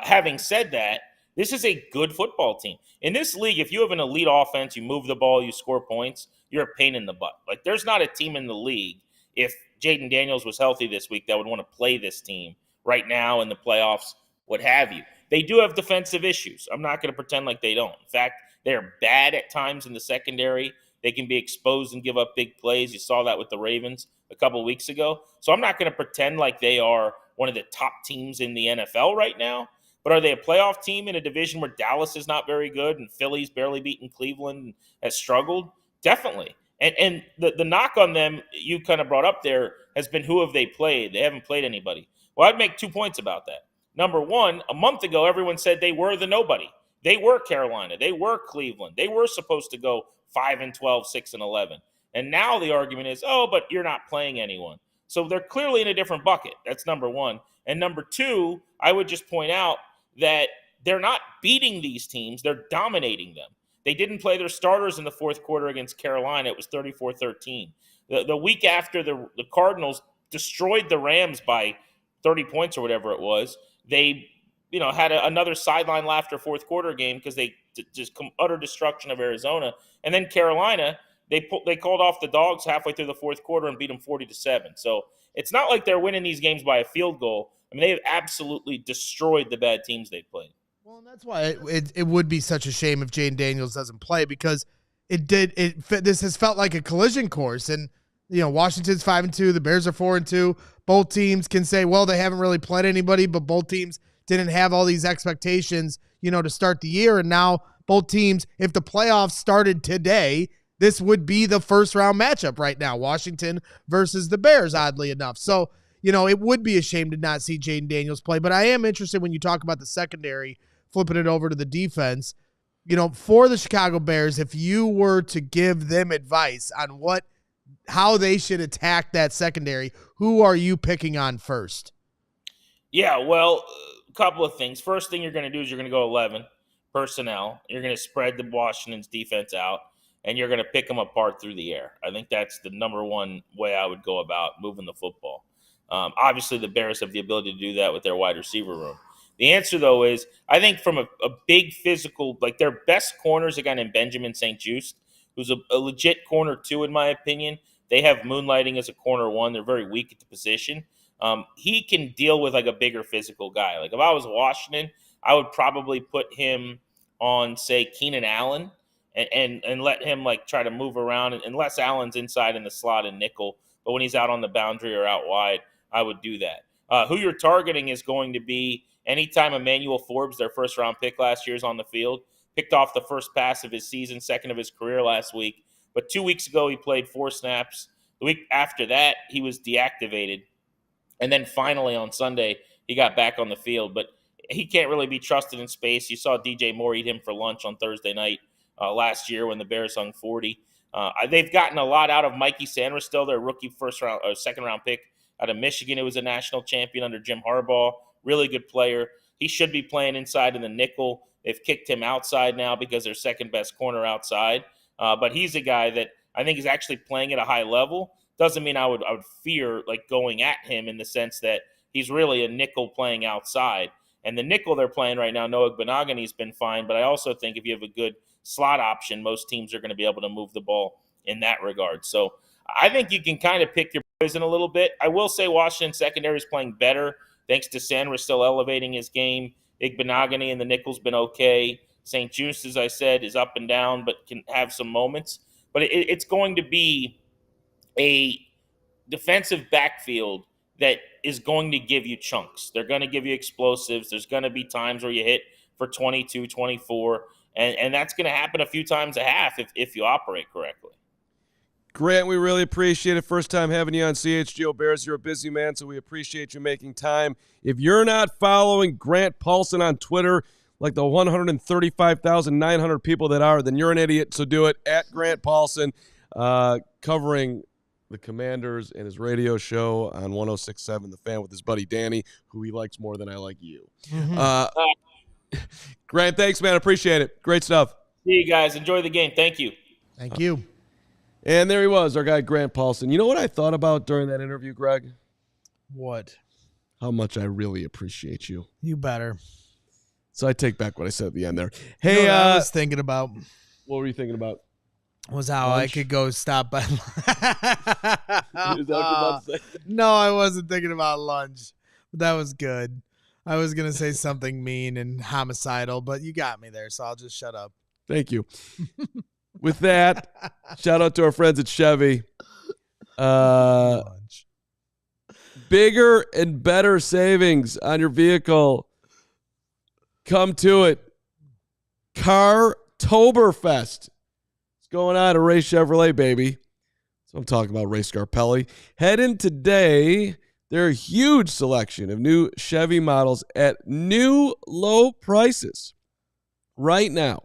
Having said that, this is a good football team. In this league, if you have an elite offense, you move the ball, you score points, you're a pain in the butt. Like, there's not a team in the league, if Jaden Daniels was healthy this week, that would want to play this team right now in the playoffs, what have you. They do have defensive issues. I'm not going to pretend like they don't. In fact, they're bad at times in the secondary. They can be exposed and give up big plays. You saw that with the Ravens a couple of weeks ago. So I'm not going to pretend like they are one of the top teams in the NFL right now. But are they a playoff team in a division where Dallas is not very good and Philly's barely beaten Cleveland and has struggled? Definitely. And the knock on them you kind of brought up there has been, who have they played? They haven't played anybody. Well, I'd make 2 points about that. Number one, a month ago, everyone said they were the nobody. They were Carolina. They were Cleveland. They were supposed to go 5-12, 6-11. And now the argument is, oh, but you're not playing anyone. So they're clearly in a different bucket. That's number one. And number two, I would just point out that they're not beating these teams. They're dominating them. They didn't play their starters in the fourth quarter against Carolina. It was 34-13. The week after, the Cardinals destroyed the Rams by 30 points or whatever it was. They had another sideline laughter fourth quarter game because they just utter destruction of Arizona. And then Carolina, they called off the dogs halfway through the fourth quarter and beat them 40-7. So it's not like they're winning these games by a field goal. I mean, they have absolutely destroyed the bad teams they've played. Well, and that's why it would be such a shame if Jaden Daniels doesn't play, because this has felt like a collision course. And Washington's 5-2, the Bears are 4-2. Both teams can say, well, they haven't really played anybody, but both teams didn't have all these expectations, to start the year. And now both teams, if the playoffs started today, this would be the first round matchup right now, Washington versus the Bears, oddly enough. So, it would be a shame to not see Jaden Daniels play, but I am interested when you talk about the secondary, flipping it over to the defense. For the Chicago Bears, if you were to give them advice on how they should attack that secondary, who are you picking on first? Yeah, well, a couple of things. First thing you're going to do is you're going to go 11 personnel. You're going to spread the Washington's defense out, and you're going to pick them apart through the air. I think that's the number one way I would go about moving the football. Obviously, the Bears have the ability to do that with their wide receiver room. The answer, though, is I think from a big physical, like their best corner is a guy named Benjamin St-Juste, who's a legit corner two, in my opinion. They have moonlighting as a corner one. They're very weak at the position. He can deal with like a bigger physical guy. Like if I was Washington, I would probably put him on, say, Keenan Allen and let him like try to move around, unless Allen's inside in the slot and nickel. But when he's out on the boundary or out wide, I would do that. Who you're targeting is going to be anytime Emmanuel Forbes, their first-round pick last year, is on the field, picked off the first pass of his season, second of his career last week. But 2 weeks ago, he played 4 snaps. The week after that, he was deactivated. And then finally on Sunday, he got back on the field. But he can't really be trusted in space. You saw DJ Moore eat him for lunch on Thursday night last year when the Bears hung 40. They've gotten a lot out of Mikey Sanders, still their rookie second-round pick out of Michigan. It was a national champion under Jim Harbaugh. Really good player. He should be playing inside in the nickel. They've kicked him outside now because they're second-best corner outside. But he's a guy that I think is actually playing at a high level. Doesn't mean I would fear like going at him, in the sense that he's really a nickel playing outside. And the nickel they're playing right now, Noah Benogany's been fine. But I also think if you have a good slot option, most teams are going to be able to move the ball in that regard. So I think you can kind of pick your poison a little bit. I will say Washington secondary is playing better, thanks to Sanders still elevating his game. Benogany and the nickel's been okay. St-Juste, as I said, is up and down, but can have some moments. But it's going to be a defensive backfield that is going to give you chunks. They're going to give you explosives. There's going to be times where you hit for 22, 24, and that's going to happen a few times a half if you operate correctly. Grant, we really appreciate it. First time having you on CHGO Bears. You're a busy man, so we appreciate you making time. If you're not following Grant Paulsen on Twitter, like the 135,900 people that are, then you're an idiot, so do it. At Grant Paulsen, covering the Commanders and his radio show on 106.7 The Fan with his buddy Danny, who he likes more than I like you. Mm-hmm. Grant, thanks, man. Appreciate it. Great stuff. See you guys. Enjoy the game. Thank you. Thank you. And there he was, our guy Grant Paulsen. You know what I thought about during that interview, Greg? What? How much I really appreciate you. You better. So I take back what I said at the end there. You Hey, know what I was thinking about what were you thinking about? was how Lunch? I could go stop by. Is that what you're about to say? No, I wasn't thinking about lunch. But that was good. I was going to say something mean and homicidal, but you got me there, so I'll just shut up. Thank you. With that, shout out to our friends at Chevy. Lunch. Bigger and better savings on your vehicle. Come to it. Cartoberfest. It's going on at Ray Chevrolet, baby. So I'm talking about Ray Scarpelli. Head in today. There are a huge selection of new Chevy models at new low prices. Right now,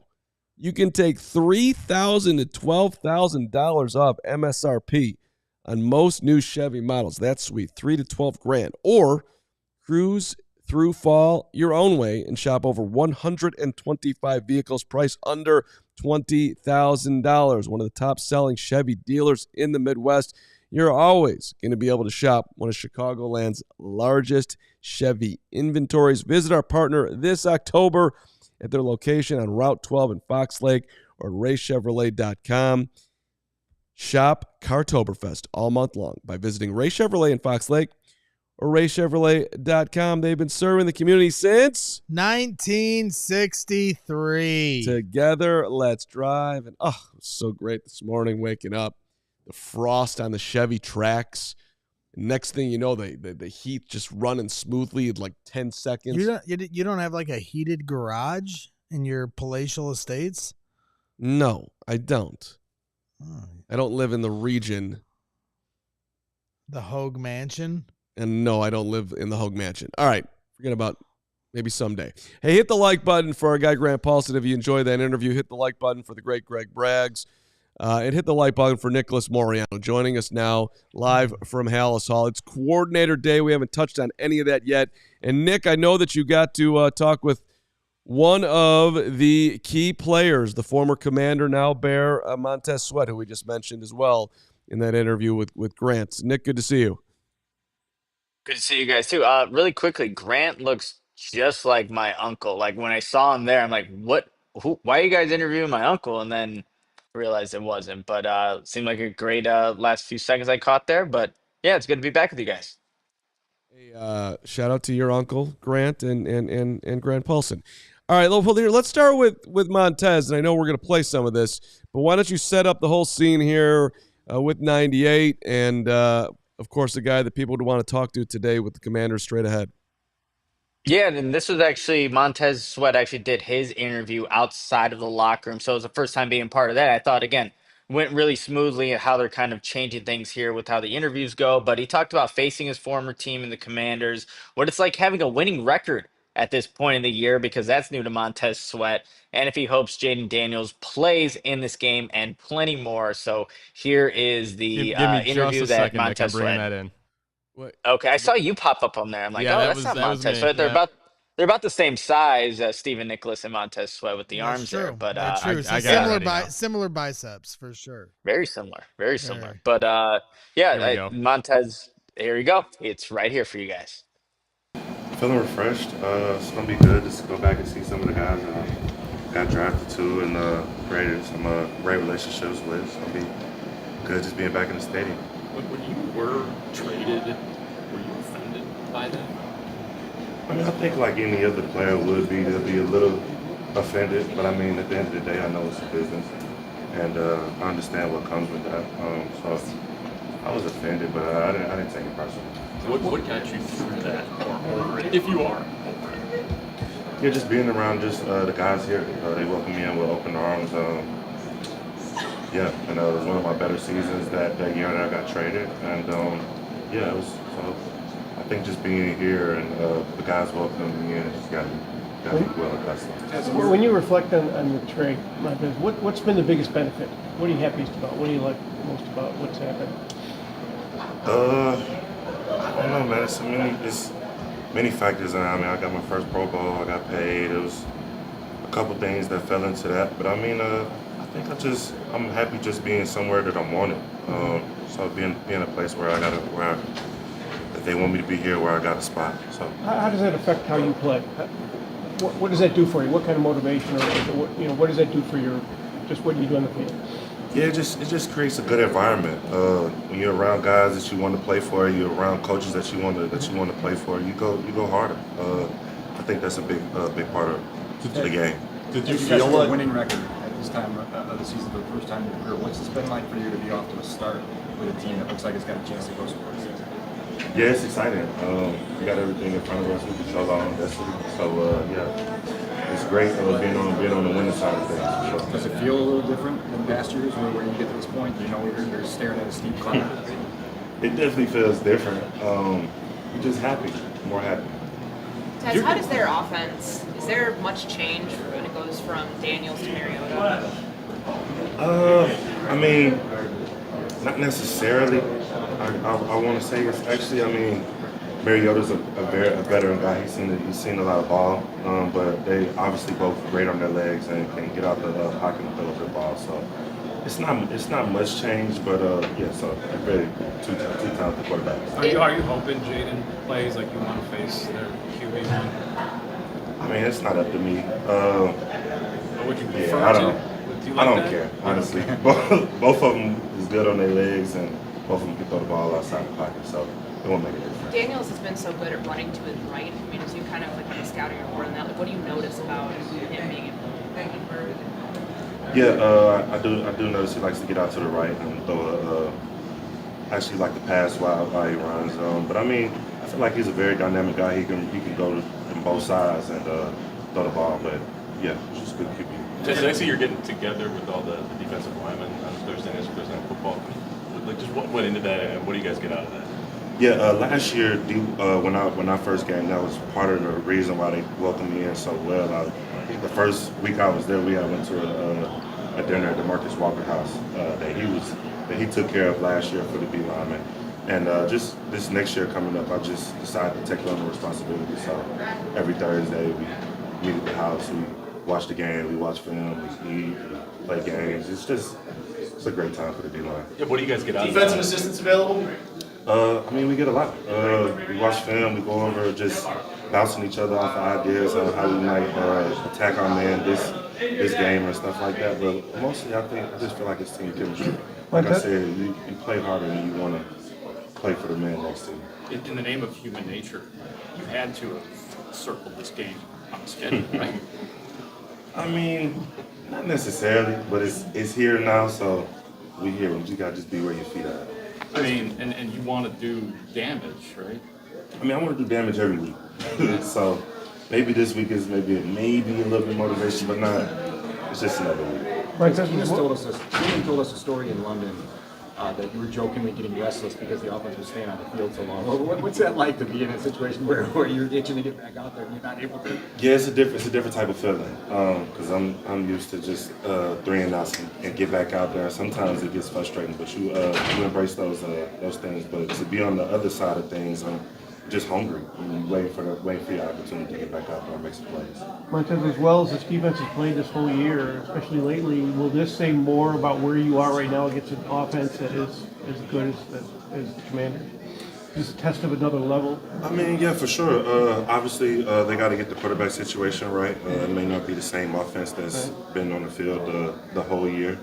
you can take $3,000 to $12,000 off MSRP on most new Chevy models. That's sweet. $3,000 to $12,000. Or cruise through fall your own way and shop over 125 vehicles priced under $20,000. One of the top selling Chevy dealers in the Midwest. You're always going to be able to shop one of Chicagoland's largest Chevy inventories. Visit our partner this October at their location on Route 12 in Fox Lake or raychevrolet.com. Shop Cartoberfest all month long by visiting Ray Chevrolet in Fox Lake or raychevrolet.com. They've been serving the community since 1963. Together, let's drive. And it was so great this morning waking up. The frost on the Chevy tracks. Next thing you know, the heat just running smoothly in like 10 seconds. You don't have like a heated garage in your palatial estates? No, I don't. Oh. I don't live in the region. The Hogue Mansion? And no, I don't live in the Hogue Mansion. All right, forget about maybe someday. Hey, hit the like button for our guy Grant Paulsen. If you enjoyed that interview, hit the like button for the great Greg Braggs. And hit the like button for Nicholas Moreano, joining us now live from Halas Hall. It's coordinator day. We haven't touched on any of that yet. And, Nick, I know that you got to talk with one of the key players, the former Commander, now Bear, Montez Sweat, who we just mentioned as well in that interview with Grant. Nick, good to see you. Good to see you guys, too. Really quickly, Grant looks just like my uncle. Like, when I saw him there, I'm like, what? Why are you guys interviewing my uncle? And then realized it wasn't, but seemed like a great last few seconds I caught there. But yeah, it's good to be back with you guys. Hey, shout out to your uncle Grant and Grant Paulsen. All right, well, here, let's start with Montez, and I know we're going to play some of this, but why don't you set up the whole scene here with 98 and of course the guy that people would want to talk to today with the Commanders straight ahead. Yeah, and this was actually Montez Sweat actually did his interview outside of the locker room. So it was the first time being part of that. I thought, again, went really smoothly at how they're kind of changing things here with how the interviews go. But he talked about facing his former team in the Commanders, what it's like having a winning record at this point in the year, because that's new to Montez Sweat. And if he hopes Jaden Daniels plays in this game and plenty more. So here is the Give me interview just a that second, Nick. I'm Montez bringing Sweat. that in. What? Okay, I saw you pop up on there. I'm like, Yeah, oh, that that's was- not that was Montez me, Sweat. yeah. They're about the same size as Stephen Nicholas and Montez Sweat with the That's arms true. there. But That's true. So I got it already now. similar biceps for sure. very similar. Very similar. Very. But Here we yeah, go. Montez, here you go. It's right here for you guys. Feeling refreshed. It's gonna be good just to go back and see some of the guys got drafted to and created some great relationships with. It's gonna be good just being back in the stadium. When you were traded, were you offended by that? I mean, I think like any other player would be, they'll be a little offended, but I mean, at the end of the day, I know it's a business, and I understand what comes with that. So I was offended, but I didn't take it personally. What got you through that or over it, if you are over it? Yeah, just being around just the guys here. They welcomed me in with open arms. Yeah, and it was one of my better seasons that year that I got traded. And yeah, it was. So I think just being here and the guys welcoming me in, it just got me well accustomed. When you reflect on the trade, Montez, what's been the biggest benefit? What are you happiest about? What do you like most about what's happened? I don't know, man. It's many factors. I mean, I got my first Pro Bowl. I got paid. It was couple things that fell into that. But I mean, I think I'm happy just being somewhere that I'm wanted. So being a place where if they want me to be here, where I got a spot. So How does that affect how you play? What does that do for you? What kind of motivation, or what does that do for what you do on the field? yeah, it just creates a good environment. When you're around guys that you want to play for, you're around coaches that you want to play for. You go harder. I think that's a big part of the game. Did you feel a winning record at this time of the season for the first time in your career? What's this been like for you to be off to a start with a team that looks like it's got a chance to go somewhere? Yeah, it's exciting. We got everything in front of us. We control our own destiny. So yeah, it's great being on the winning side of things. For sure. Does it feel a little different than past years where you get to this point? You know, you're staring at a steep climb. It definitely feels different. We're just happy, more happy. Tez, how does their offense? Is there much change when it goes from Daniels to Mariota? I mean, not necessarily. I want to say it's actually. I mean, Mariota's a veteran guy. He's seen a lot of ball, but they obviously both great on their legs and can get out the pocket and throw up the ball. So it's not much change, but yeah. So really two talented quarterbacks. Are you hoping Jaden plays like you want to face their QB? I mean, it's not up to me. Or would you prefer I to? don't. I don't care, honestly. Both of them is good on their legs, and both of them can throw the ball outside the pocket, so it won't make a difference. Daniels has been so good at running to his right. I mean, as you kind of like on the scouting report on that, like what do you notice about him being able to? Yeah, I do notice he likes to get out to the right and throw actually like to pass while he runs. But I mean, I feel like he's a very dynamic guy. He can go on both sides and throw the ball. But yeah, just good QB. Just I see you're getting together with all the defensive linemen on Thursday Night Football. Like, just what went into that, and what do you guys get out of that? Yeah, last year when I first came, that was part of the reason why they welcomed me in so well. The first week I was there, we went to a dinner at the Marcus Walker house that he took care of last year for the D linemen. And just this next year coming up, I just decided to take on the responsibility. So every Thursday we meet at the house, we watch the game, we watch film, we eat, we play games. It's a great time for the D line. Yeah, what do you guys get out of Defensive that? assistants available? I mean, we get a lot. We watch film, we go over just bouncing each other off of ideas on how we might attack our man this game and stuff like that. But mostly, I just feel like it's team chemistry. Like I said, you play harder and you want to play for the man next to you. In the name of human nature, you had to have circled this game on the schedule, right? I mean, not necessarily, but it's here now, so we here. You just gotta just be where your feet are. I mean, and you want to do damage, right? I mean, I want to do damage every week. So maybe this week is maybe a little bit motivation, but not. It's just another week. Right, you just told us a story in London that you were jokingly getting restless because the offense was staying on the field so long. What's that like to be in a situation where you're itching to get back out there and you're not able to? Yeah, it's a different type of feeling because I'm used to just 3 and outs and get back out there. Sometimes it gets frustrating, but you embrace those things. But to be on the other side of things, I'm just hungry and waiting for your opportunity to get back out there and make some plays. Montez, as well as this defense has played this whole year, especially lately, will this say more about where you are right now against an offense that is as good as the Commanders? Is this a test of another level? I mean, yeah, for sure. Obviously, they got to get the quarterback situation right. It may not be the same offense that's been on the field the whole year.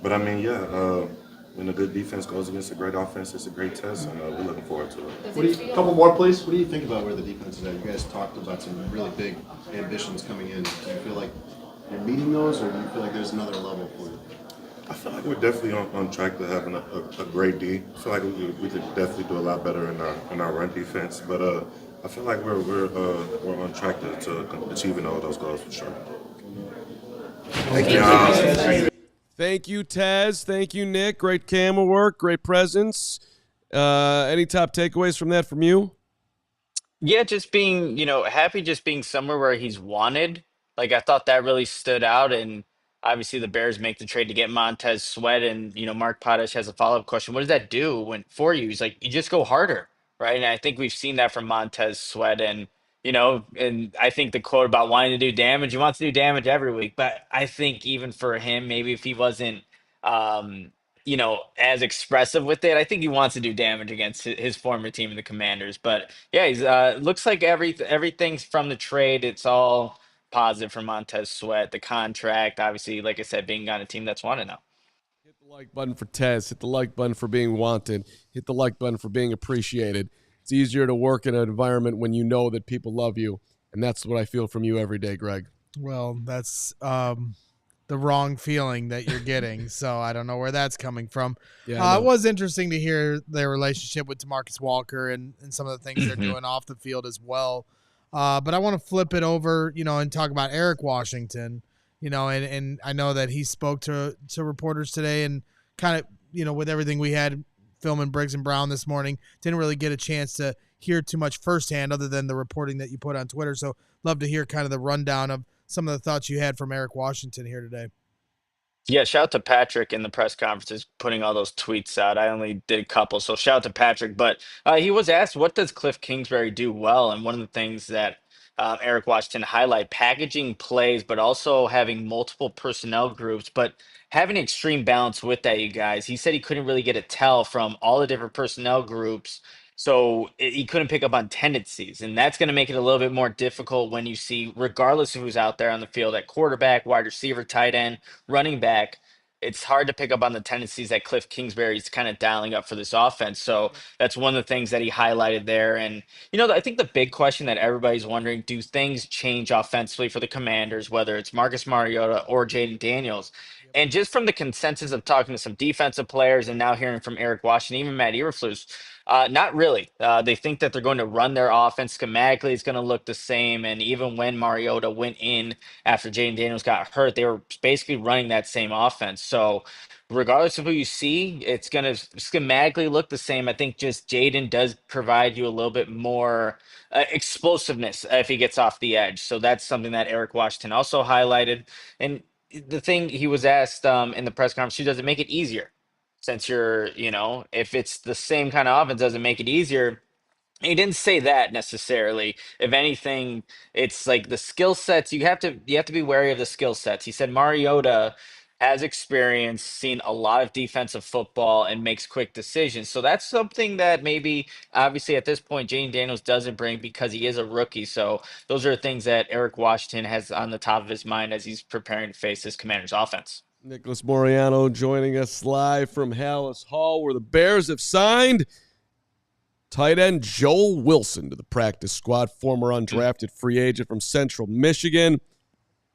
But I mean, yeah, when a good defense goes against a great offense, it's a great test, and we're looking forward to it. Couple more, please. What do you think about where the defense is at? You guys talked about some really big ambitions coming in. Do you feel like you're meeting those, or do you feel like there's another level for you? I feel like we're definitely on track to having a great D. I feel like we could definitely do a lot better in our run defense, but I feel like we're on track to achieving all those goals for sure. Thank you. Thank you, Tez. Thank you, Nick. Great camera work. Great presence. Any top takeaways from that from you? Yeah, just being, happy just being somewhere where he's wanted. Like, I thought that really stood out. And obviously, the Bears make the trade to get Montez Sweat. And, Mark Potash has a follow up question. What does that do for you? He's like, you just go harder, right? And I think we've seen that from Montez Sweat. And, And I think the quote about wanting to do damage, he wants to do damage every week. But I think even for him, maybe if he wasn't, um, as expressive with it, I think he wants to do damage against his former team, the Commanders. But yeah, he's looks like everything's from the trade. It's all positive for Montez Sweat. The contract, obviously, like I said, being on a team that's wanted now. Hit the like button for Tez. Hit the like button for being wanted. Hit the like button for being appreciated. It's easier to work in an environment when you know that people love you, and that's what I feel from you every day, Greg. Well, that's the wrong feeling that you're getting, so I don't know where that's coming from. Yeah, it was interesting to hear their relationship with DeMarcus Walker and some of the things they're doing off the field as well. But I want to flip it over, and talk about Eric Washington, and I know that he spoke to reporters today and kind of, with everything we had filming Briggs and Brown this morning, didn't really get a chance to hear too much firsthand other than the reporting that you put on Twitter. So love to hear kind of the rundown of some of the thoughts you had from Eric Washington here today. Yeah, shout out to Patrick in the press conferences putting all those tweets out. I only did a couple, so shout out to Patrick. But he was asked, what does Cliff Kingsbury do well? And one of the things that Eric Washington highlight, packaging plays, but also having multiple personnel groups, but having extreme balance with that, you guys. He said he couldn't really get a tell from all the different personnel groups. So he couldn't pick up on tendencies, and that's going to make it a little bit more difficult when you see, regardless of who's out there on the field, at quarterback, wide receiver, tight end, running back. It's hard to pick up on the tendencies that Cliff Kingsbury is kind of dialing up for this offense. So that's one of the things that he highlighted there. And, I think the big question that everybody's wondering, do things change offensively for the Commanders, whether it's Marcus Mariota or Jaden Daniels? And just from the consensus of talking to some defensive players and now hearing from Eric Washington, even Matt Eberflus, not really. They think that they're going to run their offense schematically. It's going to look the same. And even when Mariota went in after Jaden Daniels got hurt, they were basically running that same offense. So regardless of who you see, it's going to schematically look the same. I think just Jaden does provide you a little bit more explosiveness if he gets off the edge. So that's something that Eric Washington also highlighted. And the thing he was asked in the press conference, does it make it easier? Since you're, if it's the same kind of offense, does it make it easier? He didn't say that necessarily. If anything, it's like the skill sets. You have to be wary of the skill sets. He said Mariota has experience, seen a lot of defensive football, and makes quick decisions. So that's something that maybe, obviously, at this point, Jane Daniels doesn't bring because he is a rookie. So those are things that Eric Washington has on the top of his mind as he's preparing to face his Commanders offense. Nicholas Moreano joining us live from Halas Hall, where the Bears have signed tight end Joel Wilson to the practice squad, former undrafted free agent from Central Michigan.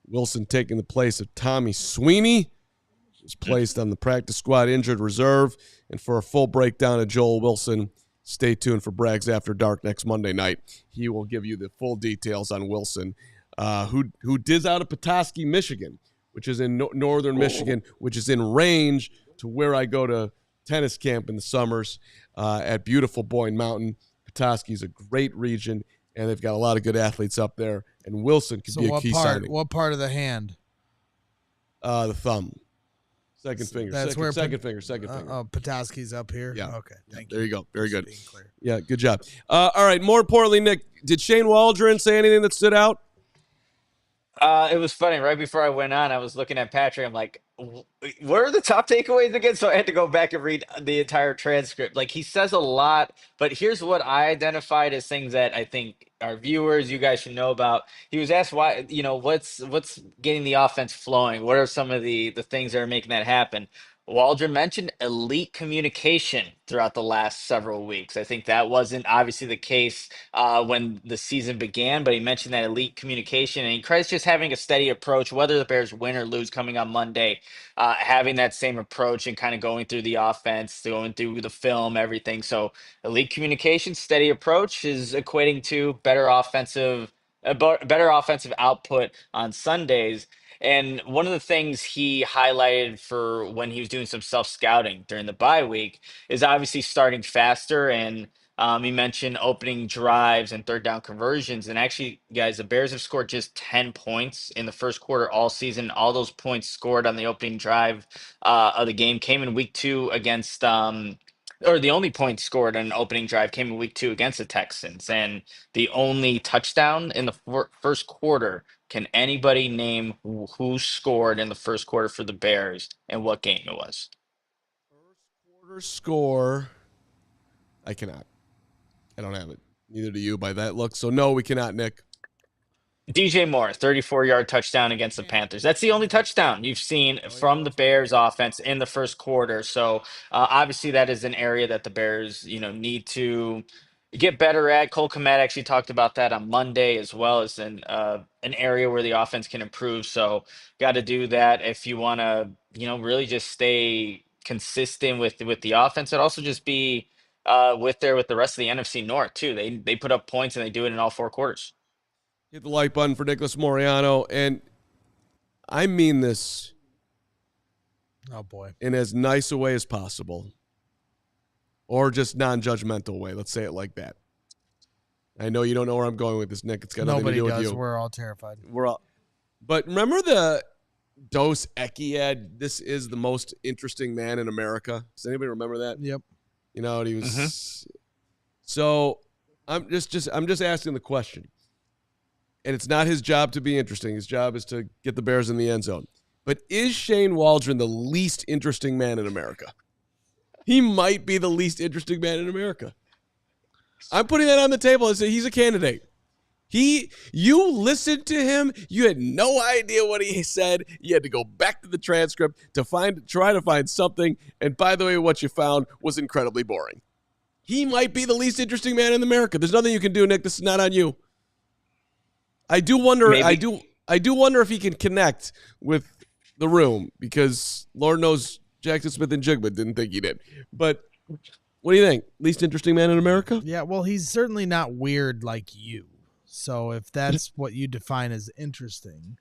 Wilson taking the place of Tommy Sweeney, who's placed on the practice squad injured reserve. And for a full breakdown of Joel Wilson, stay tuned for Brags After Dark next Monday night. He will give you the full details on Wilson, who diz out of Petoskey, Michigan, which is in northern Michigan, which is in range to where I go to tennis camp in the summers at beautiful Boyne Mountain. Petoskey is a great region, and they've got a lot of good athletes up there, and Wilson could be a key signing. What part of the hand? The thumb. Second finger. Second finger. Oh, Petoskey's up here? Yeah. Okay, thank you. There you go. Very good. Being clear. Yeah, good job. All right, more importantly, Nick, did Shane Waldron say anything that stood out? It was funny. Right before I went on, I was looking at Patrick. I'm like, what are the top takeaways again? So I had to go back and read the entire transcript. Like, he says a lot, but here's what I identified as things that I think our viewers, you guys should know about. He was asked why, what's getting the offense flowing? What are some of the things that are making that happen? Waldron mentioned elite communication throughout the last several weeks. I think that wasn't obviously the case when the season began, but he mentioned that elite communication, and he credits just having a steady approach, whether the Bears win or lose coming on Monday, having that same approach and kind of going through the offense, going through the film, everything. So elite communication, steady approach is equating to better offensive output on Sundays. And one of the things he highlighted for when he was doing some self-scouting during the bye week is obviously starting faster. And he mentioned opening drives and third down conversions. And actually, guys, the Bears have scored just 10 points in the first quarter all season. All those points scored on the opening drive of the game came in week 2 against or the only point scored on an opening drive came in week 2 against the Texans, and the only touchdown in the first quarter. Can anybody name who scored in the first quarter for the Bears and what game it was? First quarter score. I cannot. I don't have it. Neither do you by that look. So no, we cannot, Nick. DJ Moore, 34-yard touchdown against the Panthers. That's the only touchdown you've seen from the Bears offense in the first quarter. So obviously that is an area that the Bears, need to get better at. Cole Kmet actually talked about that on Monday, as well as an area where the offense can improve. So got to do that if you want to, really just stay consistent with the offense. It also just be with the rest of the NFC North too. They put up points and they do it in all 4 quarters. Hit the like button for Nicholas Moreano, and I mean this Oh boy. in as nice a way as possible, or just non-judgmental way. Let's say it like that. I know you don't know where I'm going with this, Nick. It's got nothing to do with you. We're all terrified. But remember the Dos Equis ad? This is the most interesting man in America. Does anybody remember that? Yep. He was. So I'm just asking the question. And it's not his job to be interesting. His job is to get the Bears in the end zone. But is Shane Waldron the least interesting man in America? He might be the least interesting man in America. I'm putting that on the table and say he's a candidate. You listened to him. You had no idea what he said. You had to go back to the transcript to try to find something. And by the way, what you found was incredibly boring. He might be the least interesting man in America. There's nothing you can do, Nick. This is not on you. I do wonder. Maybe. I do wonder if he can connect with the room, because Lord knows Jackson Smith and Jigba didn't think he did. But what do you think? Least interesting man in America? Yeah, well, he's certainly not weird like you. So if that's what you define as interesting.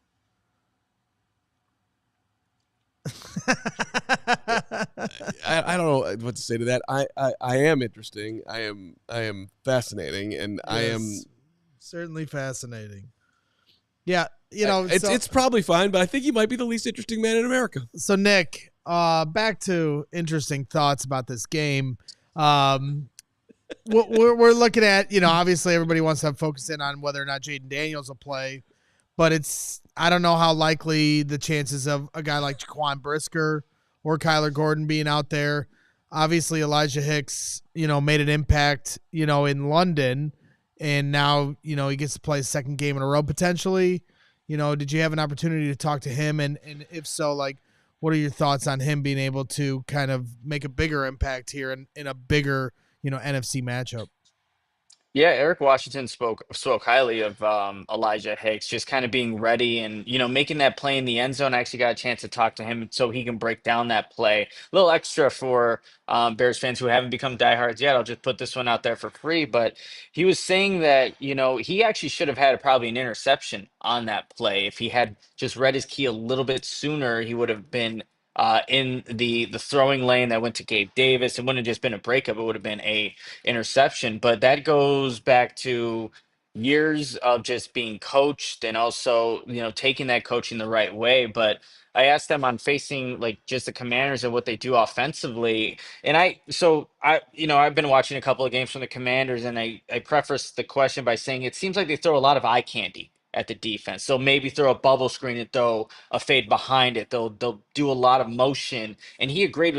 I don't know what to say to that. I am interesting. I am fascinating, and Yes, I am certainly fascinating. Yeah, it's probably fine, but I think he might be the least interesting man in America. So Nick, back to interesting thoughts about this game. We're looking at, obviously everybody wants to focus in on whether or not Jaden Daniels will play, but I don't know how likely the chances of a guy like Jaquan Brisker or Kyler Gordon being out there. Obviously Elijah Hicks, made an impact, in London, and now, he gets to play his second game in a row potentially. Did you have an opportunity to talk to him? And if so, what are your thoughts on him being able to kind of make a bigger impact here in a bigger, NFC matchup? Yeah, Eric Washington spoke highly of Elijah Hicks, just kind of being ready and, making that play in the end zone. I actually got a chance to talk to him so he can break down that play. A little extra for Bears fans who haven't become diehards yet. I'll just put this one out there for free. But he was saying that, he actually should have had probably an interception on that play. If he had just read his key a little bit sooner, he would have been in the throwing lane that went to Gabe Davis. It wouldn't have just been a breakup. It would have been a interception. But that goes back to years of just being coached and also, taking that coaching the right way. But I asked them on facing just the Commanders and what they do offensively. And I've been watching a couple of games from the Commanders, and I prefaced the question by saying it seems like they throw a lot of eye candy at the defense. They'll maybe throw a bubble screen and throw a fade behind it. They'll do a lot of motion. And he agreed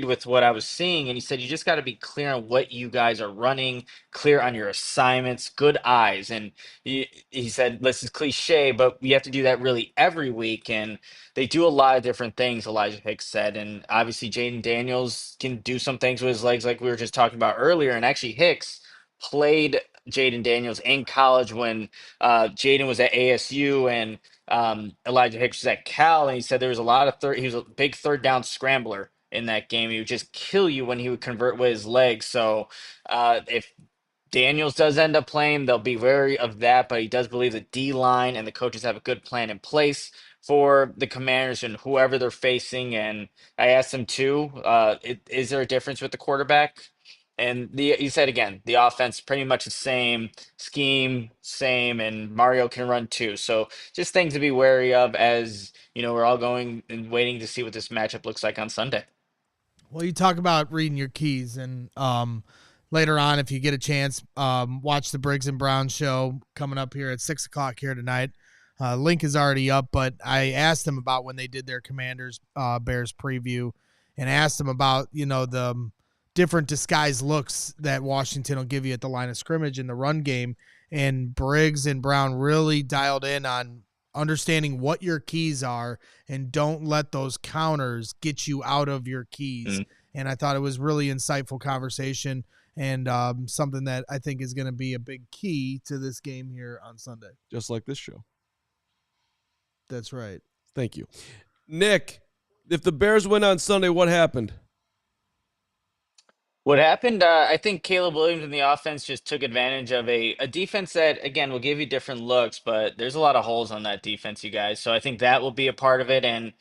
with what I was seeing. And he said, you just got to be clear on what you guys are running, clear on your assignments, good eyes. And he said, this is cliche, but you have to do that really every week. And they do a lot of different things, Elijah Hicks said. And obviously Jaden Daniels can do some things with his legs like we were just talking about earlier. And actually Hicks played Jaden Daniels in college when Jaden was at ASU and Elijah Hicks was at Cal, and he said there was a lot of he was a big third down scrambler in that game. He would just kill you when he would convert with his legs. So if Daniels does end up playing, they'll be wary of that, but he does believe the D-line and the coaches have a good plan in place for the Commanders and whoever they're facing. And I asked him too, is there a difference with the quarterback? And he said, again, the offense pretty much the same, scheme same, and Mario can run too. So just things to be wary of as, we're all going and waiting to see what this matchup looks like on Sunday. Well, you talk about reading your keys, and later on, if you get a chance, watch the Briggs and Brown show coming up here at 6:00 here tonight. Link is already up, but I asked them about when they did their Commanders Bears preview, and asked them about the different disguised looks that Washington will give you at the line of scrimmage in the run game, and Briggs and Brown really dialed in on understanding what your keys are and don't let those counters get you out of your keys. And I thought it was really insightful conversation and something that I think is going to be a big key to this game here on Sunday. Just like this show. That's right. Thank you. Nick, if the Bears win on Sunday, what happened? What happened? I think Caleb Williams and the offense just took advantage of a defense that, again, will give you different looks, but there's a lot of holes on that defense, you guys. So I think that will be a part of it, and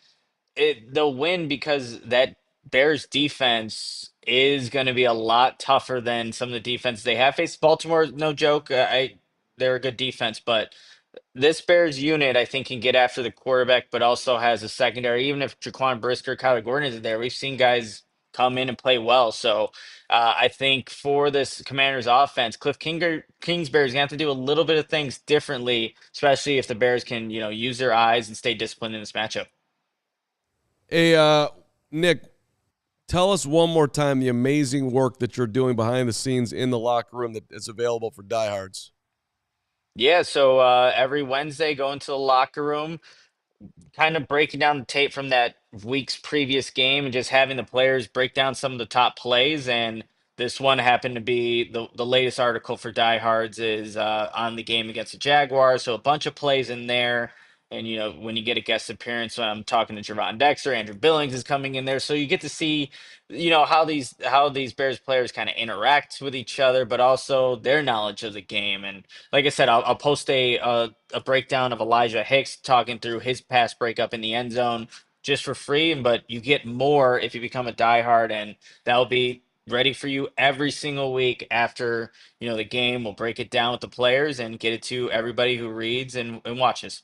they'll win because that Bears defense is going to be a lot tougher than some of the defense they have faced. Baltimore, no joke. They're a good defense, but this Bears unit, I think, can get after the quarterback, but also has a secondary. Even if Jaquan Brisker, Kyler Gordon isn't there, we've seen guys come in and play well. So I think for this Commanders offense, Kingsbury is going to have to do a little bit of things differently, especially if the Bears can, use their eyes and stay disciplined in this matchup. Hey, Nick, tell us one more time the amazing work that you're doing behind the scenes in the locker room that is available for diehards. Yeah, so every Wednesday, go into the locker room, kind of breaking down the tape from that week's previous game and just having the players break down some of the top plays. And this one happened to be the latest article for Diehards is on the game against the Jaguars. So a bunch of plays in there. And, when you get a guest appearance, when I'm talking to Javon Dexter, Andrew Billings is coming in there. So you get to see, how these Bears players kind of interact with each other, but also their knowledge of the game. And like I said, I'll post a breakdown of Elijah Hicks talking through his pass breakup in the end zone just for free. But you get more if you become a diehard, and that'll be ready for you every single week after the game. We'll break it down with the players and get it to everybody who reads and watches.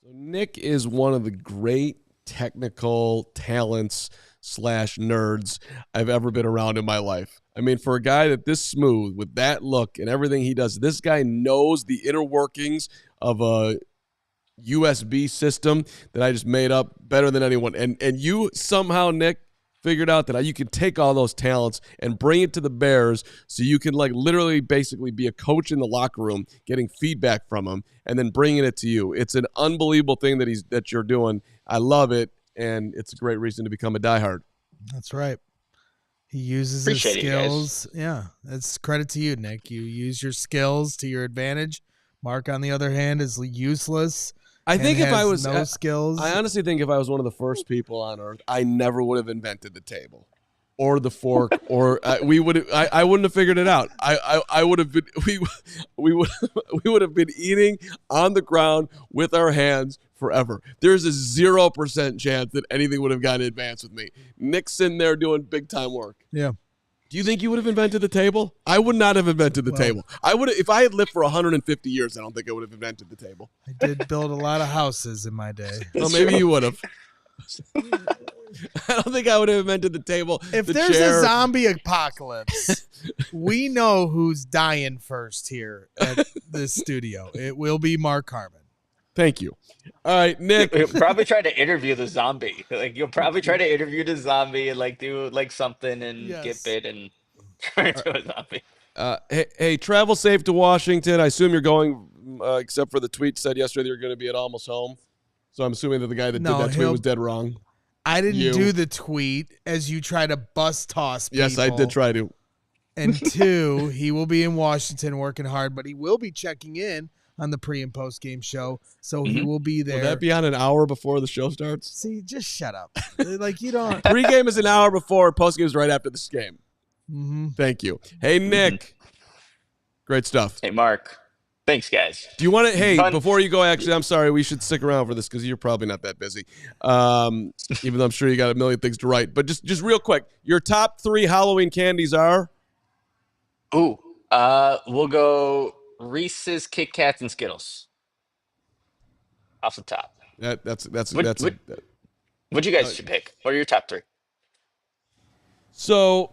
So Nick is one of the great technical talents / nerds I've ever been around in my life. I mean, for a guy that this smooth with that look and everything he does, this guy knows the inner workings of a USB system that I just made up better than anyone. And you somehow, Nick, figured out that you can take all those talents and bring it to the Bears so you can literally basically be a coach in the locker room, getting feedback from them and then bringing it to you. It's an unbelievable thing that you're doing. I love it, and it's a great reason to become a diehard. That's right. He uses his skills. Yeah, that's credit to you, Nick. You use your skills to your advantage. Mark, on the other hand, is useless. I think if I was no skills, I honestly think if I was one of the first people on Earth, I never would have invented the table, or the fork, or I wouldn't have figured it out. I would have been we would have been eating on the ground with our hands forever. There's a 0% chance that anything would have gotten advanced with me. Nick's in there doing big time work. Yeah. Do you think you would have invented the table? I would not have invented the table. I would have, if I had lived for 150 years, I don't think I would have invented the table. I did build a lot of houses in my day. Well, maybe you would have. I don't think I would have invented the table. If there's a zombie apocalypse, we know who's dying first here at this studio. It will be Mark Carman. Thank you. All right, Nick. You'll probably try to interview the zombie. You'll probably try to interview the zombie and do something and get bit and turn into a zombie. Hey, travel safe to Washington. I assume you're going, except for the tweet said yesterday you're going to be at Almost Home. So I'm assuming that the guy that did that tweet was dead wrong. I didn't do the tweet as you try to bus toss people. Yes, I did try to. And 2, he will be in Washington working hard, but he will be checking in on the pre and post game show, so he will be there. Will that be on an hour before the show starts? See, just shut up. You don't. Pre-game is an hour before. Post game is right after this game. Mm-hmm. Thank you. Hey, Nick. Great stuff. Hey, Mark. Thanks, guys. Do you want to? Hey, before you go, actually, I'm sorry. We should stick around for this because you're probably not that busy. Even though I'm sure you got a million things to write. But just real quick, your top 3 Halloween candies are? Ooh, we'll go Reese's, Kit Kats, and Skittles. Off the top. What'd you guys should pick? What are your top 3? So,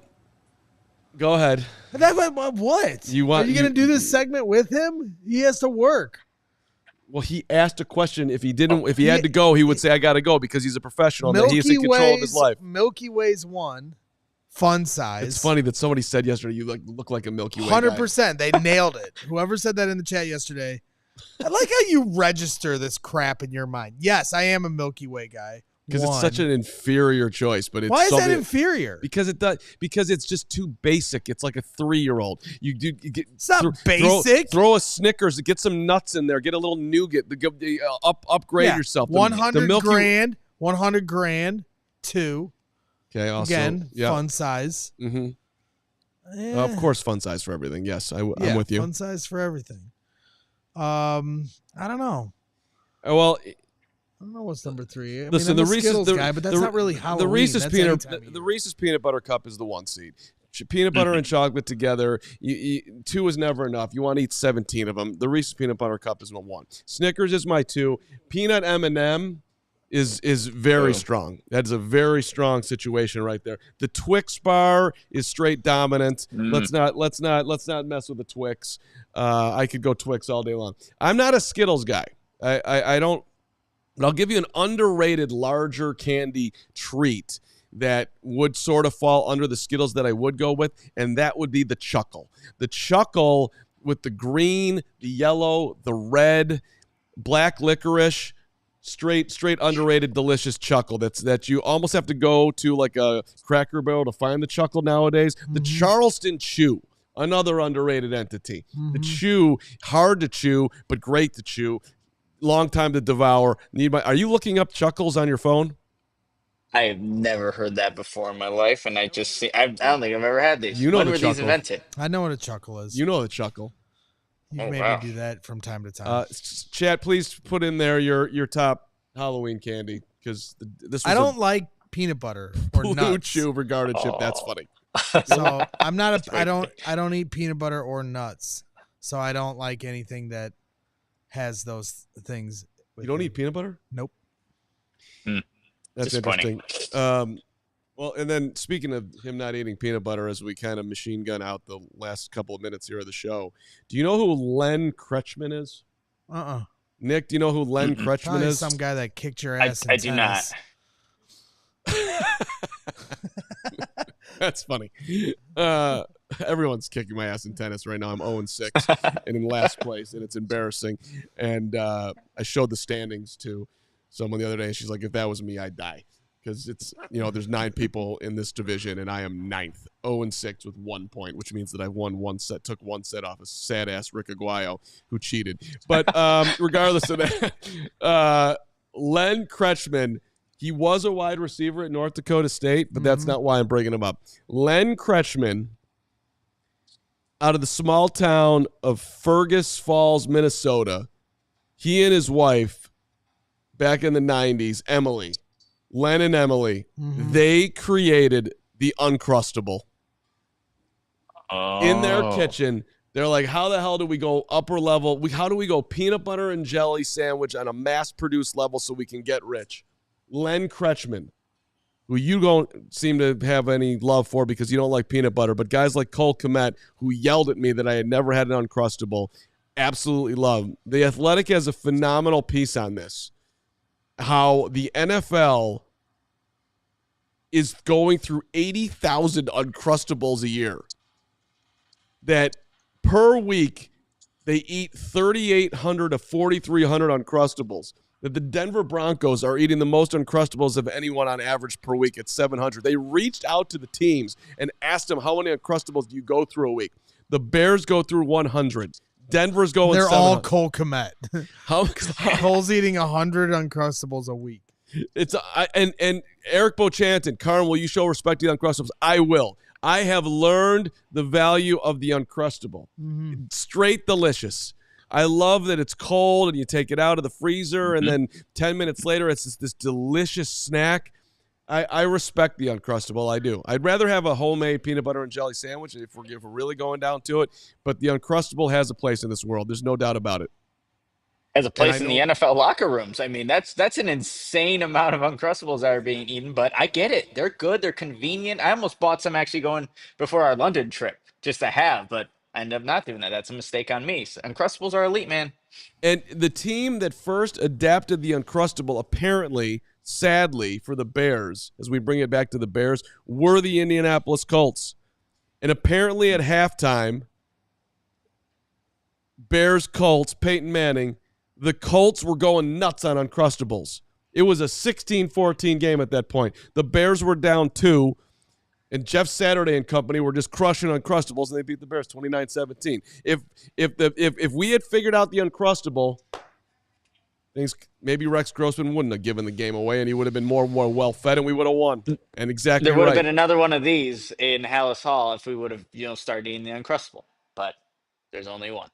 go ahead. What? You want? Are you going to do this segment with him? He has to work. Well, he asked a question. If he didn't, if he had to go, he would say, "I got to go," because he's a professional and he's in control of his life. Milky Way's one. Fun size. It's funny that somebody said yesterday, "You look like a Milky Way." 100%. They nailed it. Whoever said that in the chat yesterday. I like how you register this crap in your mind. Yes, I am a Milky Way guy. Because it's such an inferior choice, but it's why is that inferior? Because it does. Because it's just too basic. It's like a 3-year-old. It's not basic. Throw a Snickers. Get some nuts in there. Get a little nougat. Upgrade yourself. 100 grand. 100 grand. 2. Okay. Also, again, fun size. Mm-hmm. Of course, fun size for everything. Yes, I'm with you. Fun size for everything. I don't know. Well. I don't know what's number 3. Listen, I'm a Skittles guy, but that's not really Halloween. The Reese's peanut butter cup is the 1 seed. Peanut butter and chocolate together. 2 is never enough. You want to eat 17 of them. The Reese's peanut butter cup is my 1. Snickers is my 2. Peanut M&M is very strong. That is a very strong situation right there. The Twix bar is straight dominant. Let's not mess with the Twix. I could go Twix all day long. I'm not a Skittles guy. I don't. But I'll give you an underrated, larger candy treat that would sort of fall under the Skittles that I would go with, and that would be the Chuckle. The Chuckle with the green, the yellow, the red, black licorice, straight underrated, delicious Chuckle. That you almost have to go to like a Cracker Barrel to find the Chuckle nowadays. The Charleston Chew, another underrated entity. The Chew, hard to chew, but great to chew. Long time to devour. Are you looking up Chuckles on your phone? I have never heard that before in my life, and I don't think I've ever had these. You know when the were Chuckle. These invented? I know what a Chuckle is. You know the Chuckle. You've made me do that from time to time. Chat, please put in there your top Halloween candy, because this was I don't like peanut butter or Blue nuts. Chew regarded chip. That's funny. So I'm not I don't eat peanut butter or nuts. So I don't like anything that has those things. You don't eat peanut butter? Nope. That's interesting. Well, and then speaking of him not eating peanut butter, as we kind of machine gun out the last couple of minutes here of the show, do you know who Len Kretschmann is? Nick, do you know who Len Kretschmann Probably is? some guy that kicked your ass. I do not. That's funny. Everyone's kicking my ass in tennis right now. I'm 0-6 and in last place, and it's embarrassing. And I showed the standings to someone the other day, and she's like, "If that was me, I'd die." Because it's, there's 9 people in this division, and I am 9th, 0-6 with 1 point, which means that I won took one set off a sad-ass Rick Aguayo who cheated. But regardless of that, Len Kretschmann, he was a wide receiver at North Dakota State, but that's not why I'm bringing him up. Len Kretschmann, out of the small town of Fergus Falls, Minnesota, he and his wife, back in the 90s, Len and Emily, they created the Uncrustable. In their kitchen, they're like, how the hell do we go upper level? How do we go peanut butter and jelly sandwich on a mass-produced level so we can get rich? Len Kretschmann, who you don't seem to have any love for because you don't like peanut butter, but guys like Cole Kmet, who yelled at me that I had never had an Uncrustable, absolutely love. The Athletic has a phenomenal piece on this, how the NFL is going through 80,000 Uncrustables a year. That per week, they eat 3,800 to 4,300 Uncrustables. That the Denver Broncos are eating the most Uncrustables of anyone on average per week at 700. They reached out to the teams and asked them, how many Uncrustables do you go through a week? The Bears go through 100. Denver's going They're 700. all Cole Kmet. Cole's eating 100 Uncrustables a week. It's and Eric Bochanton, Carman, will you show respect to the Uncrustables? I will. I have learned the value of the Uncrustable. Straight delicious. I love that it's cold and you take it out of the freezer and then 10 minutes later it's just this delicious snack. I respect the Uncrustable. I do. I'd rather have a homemade peanut butter and jelly sandwich if we're really going down to it. But the Uncrustable has a place in this world. There's no doubt about it. As a place in the NFL locker rooms. I mean, that's an insane amount of Uncrustables that are being eaten, but I get it. They're good. They're convenient. I almost bought some actually going before our London trip just to have, but I ended up not doing that. That's a mistake on me. So Uncrustables are elite, man. And the team that first adapted the Uncrustable, apparently, sadly, for the Bears, as we bring it back to the Bears, were the Indianapolis Colts. And apparently at halftime, Bears-Colts, Peyton Manning, the Colts were going nuts on Uncrustables. It was a 16-14 game at that point. The Bears were down 2, and Jeff Saturday and company were just crushing Uncrustables, and they beat the Bears 29-17. If we had figured out the Uncrustable, things maybe Rex Grossman wouldn't have given the game away, and he would have been more well-fed, and we would have won. And exactly There would have right. been another one of these in Halas Hall if we would have, started eating the Uncrustable. But there's only one.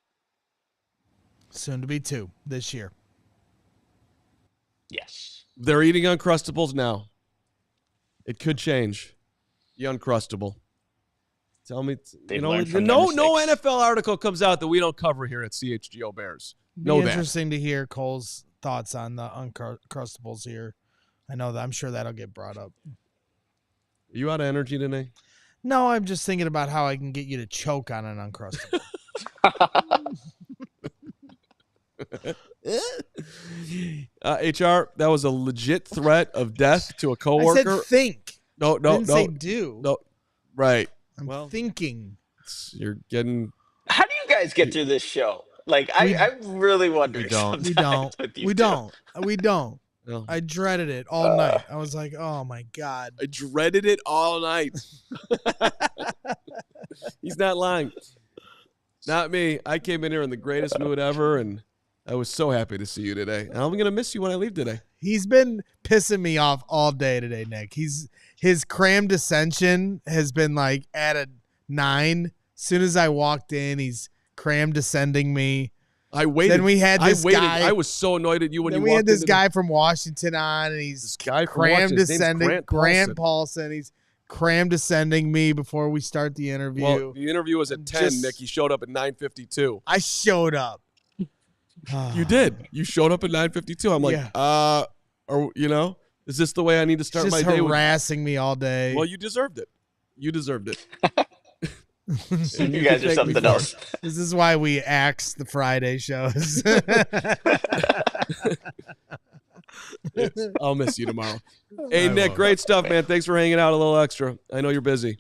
Soon to be 2 this year. Yes. They're eating Uncrustables now. It could change. The Uncrustable. Tell me, no NFL article comes out that we don't cover here at CHGO Bears. Be interesting to hear Cole's thoughts on the Uncrustables here. I know that I'm sure that'll get brought up. Are you out of energy today? No, I'm just thinking about how I can get you to choke on an Uncrustable. HR, that was a legit threat of death to a coworker. I said think. No. Didn't say do. No, right. I'm thinking. You're getting. How do you guys get through this show? Like, I really wonder. We don't. No. I dreaded it all night. I was like, oh my God. I dreaded it all night. He's not lying. Not me. I came in here in the greatest mood ever, and I was so happy to see you today. And I'm going to miss you when I leave today. He's been pissing me off all day today, Nick. His cram dissension has been like at a 9. As soon as I walked in, he's cram descending me. I waited. Then we had this guy. I was so annoyed at you when you walked in. Then we had this guy from Washington on, and he's cram descending. Grant Paulsen. He's cram descending me before we start the interview. Well, the interview was at 10, Nick. He showed up at 9:52. I showed up. You did. You showed up at 9:52. I'm like, is this the way I need to start my day? Harassing me all day. Well, you deserved it. You deserved it. You guys are something else. This is why we axe the Friday shows. I'll miss you tomorrow. Hey, Nick, great stuff, man. Thanks for hanging out a little extra. I know you're busy.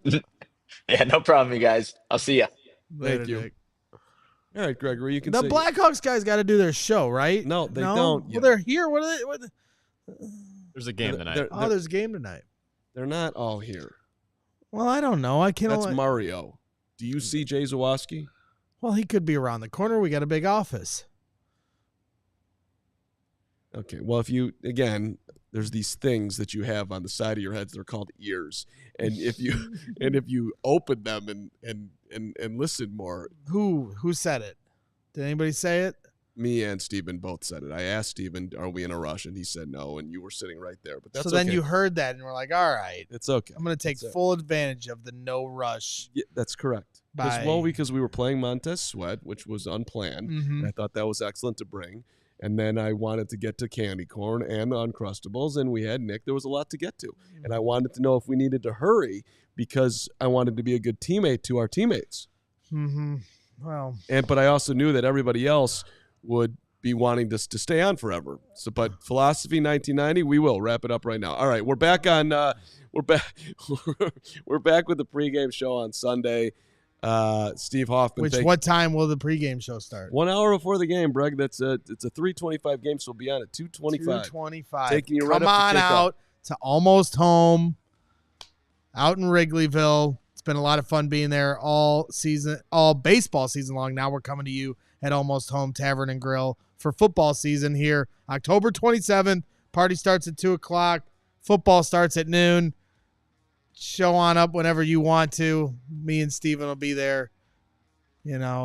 Yeah, no problem, you guys. I'll see ya. Thank you. Nick. All right, Gregory, you can the Blackhawks guys got to do their show, right? No, they don't. Well, they're here. What are they? There's a game tonight. There's a game tonight. They're not all here. Well, I don't know. That's Mario. Do you see Jay Zawoski? Well, he could be around the corner. We got a big office. Okay. Well, there's these things that you have on the side of your heads. They're called ears, and if you open them and listen more. Who said it? Did anybody say it? Me and Steven both said it. I asked Steven, are we in a rush? And he said no, and you were sitting right there. But that's so then you heard that, and we're like, all right. It's okay. I'm going to take full advantage of the no rush. Yeah, that's correct. Because we were playing Montez Sweat, which was unplanned. Mm-hmm. And I thought that was excellent to bring. And then I wanted to get to candy corn and the Uncrustables, and we had Nick. There was a lot to get to. And I wanted to know if we needed to hurry because I wanted to be a good teammate to our teammates. Mm-hmm. Well. But I also knew that everybody else would be wanting to stay on forever. But Philosophy 1990, we will wrap it up right now. All right, we're back on. We're back with the pregame show on Sunday. Steve Hoffman. What time will the pregame show start? 1 hour before the game, Breg. It's a 3:25 game, so we'll be on at 2:25. 2:25. Taking you right Come up on out to Almost Home, out in Wrigleyville. It's been a lot of fun being there all baseball season long. Now we're coming to you at Almost Home Tavern and Grill for football season here. October 27th. Party starts at 2:00. Football starts at noon. Show on up whenever you want to. Me and Steven will be there.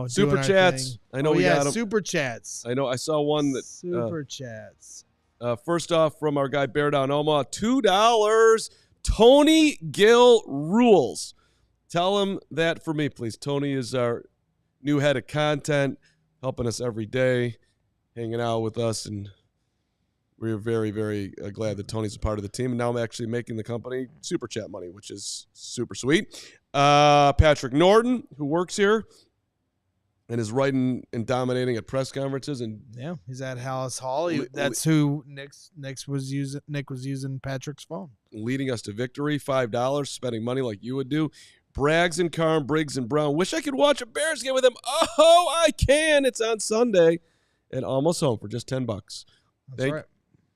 Super chats. I know we got them. Super chats. I know. I saw one that super chats. First off, from our guy Bear Down Omaha, $2. Tony Gill rules. Tell him that for me, please. Tony is our new head of content, helping us every day. hanging out with us, and we're very, very glad that Tony's a part of the team. And now I'm actually making the company super chat money, which is super sweet. Patrick Norton, who works here and is writing and dominating at press conferences, and he's at Halas Hall. That's who Nick was using. Nick was using Patrick's phone, leading us to victory. $5, spending money like you would do. Braggs and Carm, Briggs and Brown. Wish I could watch a Bears game with him. Oh, I can. It's on Sunday at Almost Home for just $10. That's right.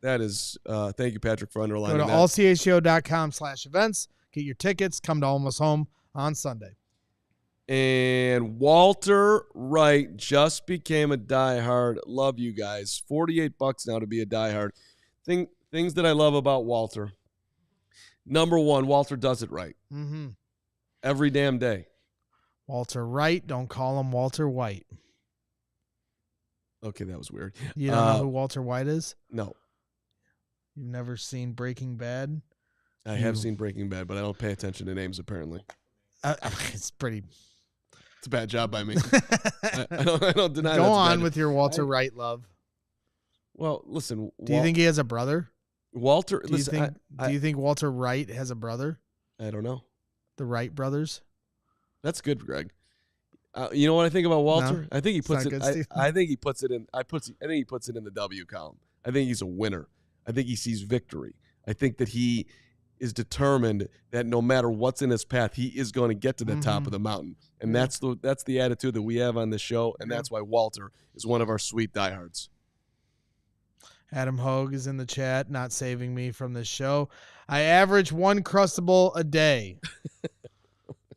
That is, thank you, Patrick, for underlining that. Go to allchgo.com/events. Get your tickets. Come to Almost Home on Sunday. And Walter Wright just became a diehard. Love you guys. $48 now to be a diehard. Things that I love about Walter. Number one, Walter does it right. Mm-hmm. Every damn day. Walter Wright. Don't call him Walter White. Okay, that was weird. You don't know who Walter White is? No. You've never seen Breaking Bad? I have seen Breaking Bad, but I don't pay attention to names, apparently. It's pretty... It's a bad job by me. I don't deny that. Go on with your Walter Wright love. Well, listen. Do you think he has a brother? Walter, do you think Walter Wright has a brother? I don't know. The Wright brothers? That's good, Greg. You know what I think about Walter? No, I think he puts it. good, I think he puts it in. I think he puts it in the W column. I think he's a winner. I think he sees victory. I think that he is determined that no matter what's in his path, he is going to get to the top of the mountain. And that's the attitude that we have on this show, and that's why Walter is one of our sweet diehards. Adam Hogue is in the chat, not saving me from this show. I average 1 Crustable a day.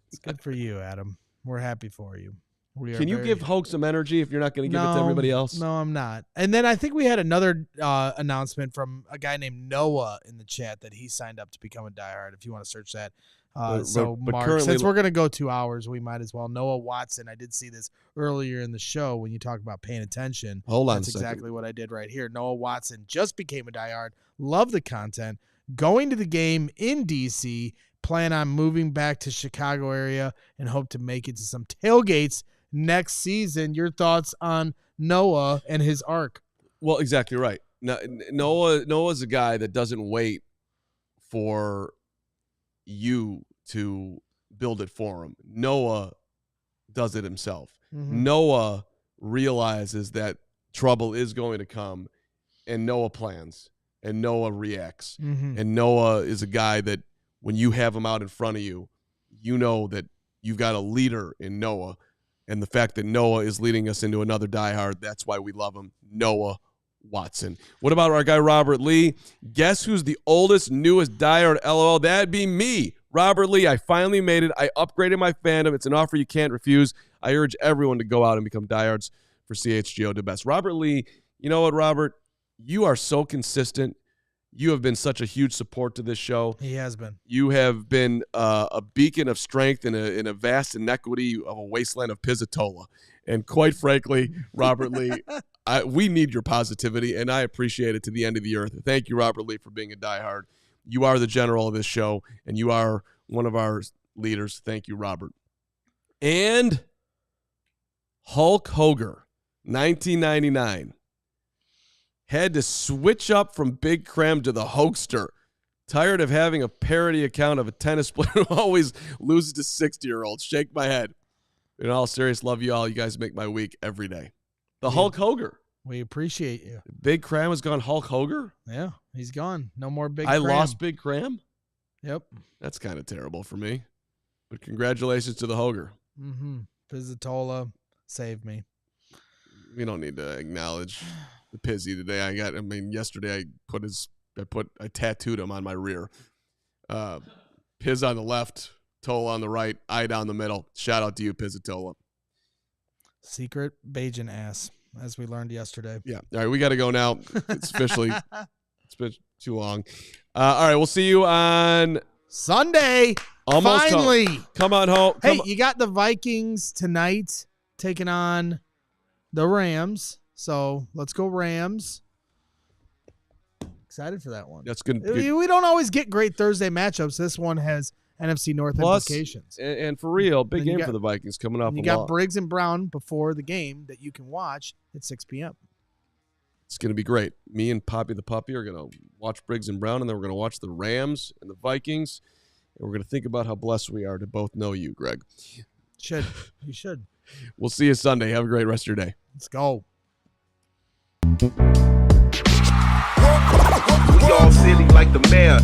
It's good for you, Adam. We're happy for you. Can you give Hogue some energy if you're not going to give it to everybody else? No, I'm not. And then I think we had another announcement from a guy named Noah in the chat that he signed up to become a diehard, if you want to search that. Mark, since we're going to go 2 hours, we might as well. Noah Watson, I did see this earlier in the show when you talk about paying attention. Hold on. That's exactly what I did right here. Noah Watson just became a diehard. Love the content. Going to the game in D.C., plan on moving back to Chicago area and hope to make it to some tailgates next season. Your thoughts on Noah and his arc? Well, exactly right. Noah's a guy that doesn't wait for you to build it for him. Noah does it himself. Mm-hmm. Noah realizes that trouble is going to come, and Noah plans, and Noah reacts. Mm-hmm. And Noah is a guy that when you have him out in front of you, you know that you've got a leader in Noah. And the fact that Noah is leading us into another diehard, that's why we love him. Noah Watson. What about our guy Robert Lee? Guess who's the oldest, newest diehard? LOL. That'd be me, Robert Lee. I finally made it. I upgraded my fandom. It's an offer you can't refuse. I urge everyone to go out and become diehards for CHGO the best. Robert Lee, you know what, Robert? You are so consistent. You have been such a huge support to this show. He has been. You have been a beacon of strength in a vast inequity of a wasteland of Pizzatola. And quite frankly, Robert Lee, we need your positivity, and I appreciate it to the end of the earth. Thank you, Robert Lee, for being a diehard. You are the general of this show, and you are one of our leaders. Thank you, Robert. And Hulk Hogan, 1999. Had to switch up from Big Cram to the Hoaxster. Tired of having a parody account of a tennis player who always loses to 60-year-olds. Shake my head. In all seriousness, love you all. You guys make my week every day. The Hulk Hogan. We appreciate you. Big Cram has gone Hulk Hogan? Yeah, he's gone. No more Big I Cram. lost Big Cram? Yep. That's kind of terrible for me. But congratulations to the Hogan. Mm-hmm. Pizzatola saved me. We don't need to acknowledge the Pizzy today. Yesterday I tattooed him on my rear. Piz on the left, Tola on the right, I down the middle. Shout out to you, Pizzatola. Secret Bajan ass, as we learned yesterday. Yeah. All right, we got to go now. It's officially, it's been too long. All right, we'll see you on Sunday. Almost finally. Home. Come on home. You got the Vikings tonight taking on the Rams. So let's go Rams. Excited for that one. That's good. We don't always get great Thursday matchups. This one has NFC North implications. And for real, big game for the Vikings coming up. You got Briggs and Brown before the game that you can watch at 6 p.m. It's going to be great. Me and Poppy the Puppy are going to watch Briggs and Brown, and then we're going to watch the Rams and the Vikings, and we're going to think about how blessed we are to both know you, Greg. You should. We'll see you Sunday. Have a great rest of your day. Let's go. We all silly like the mayor.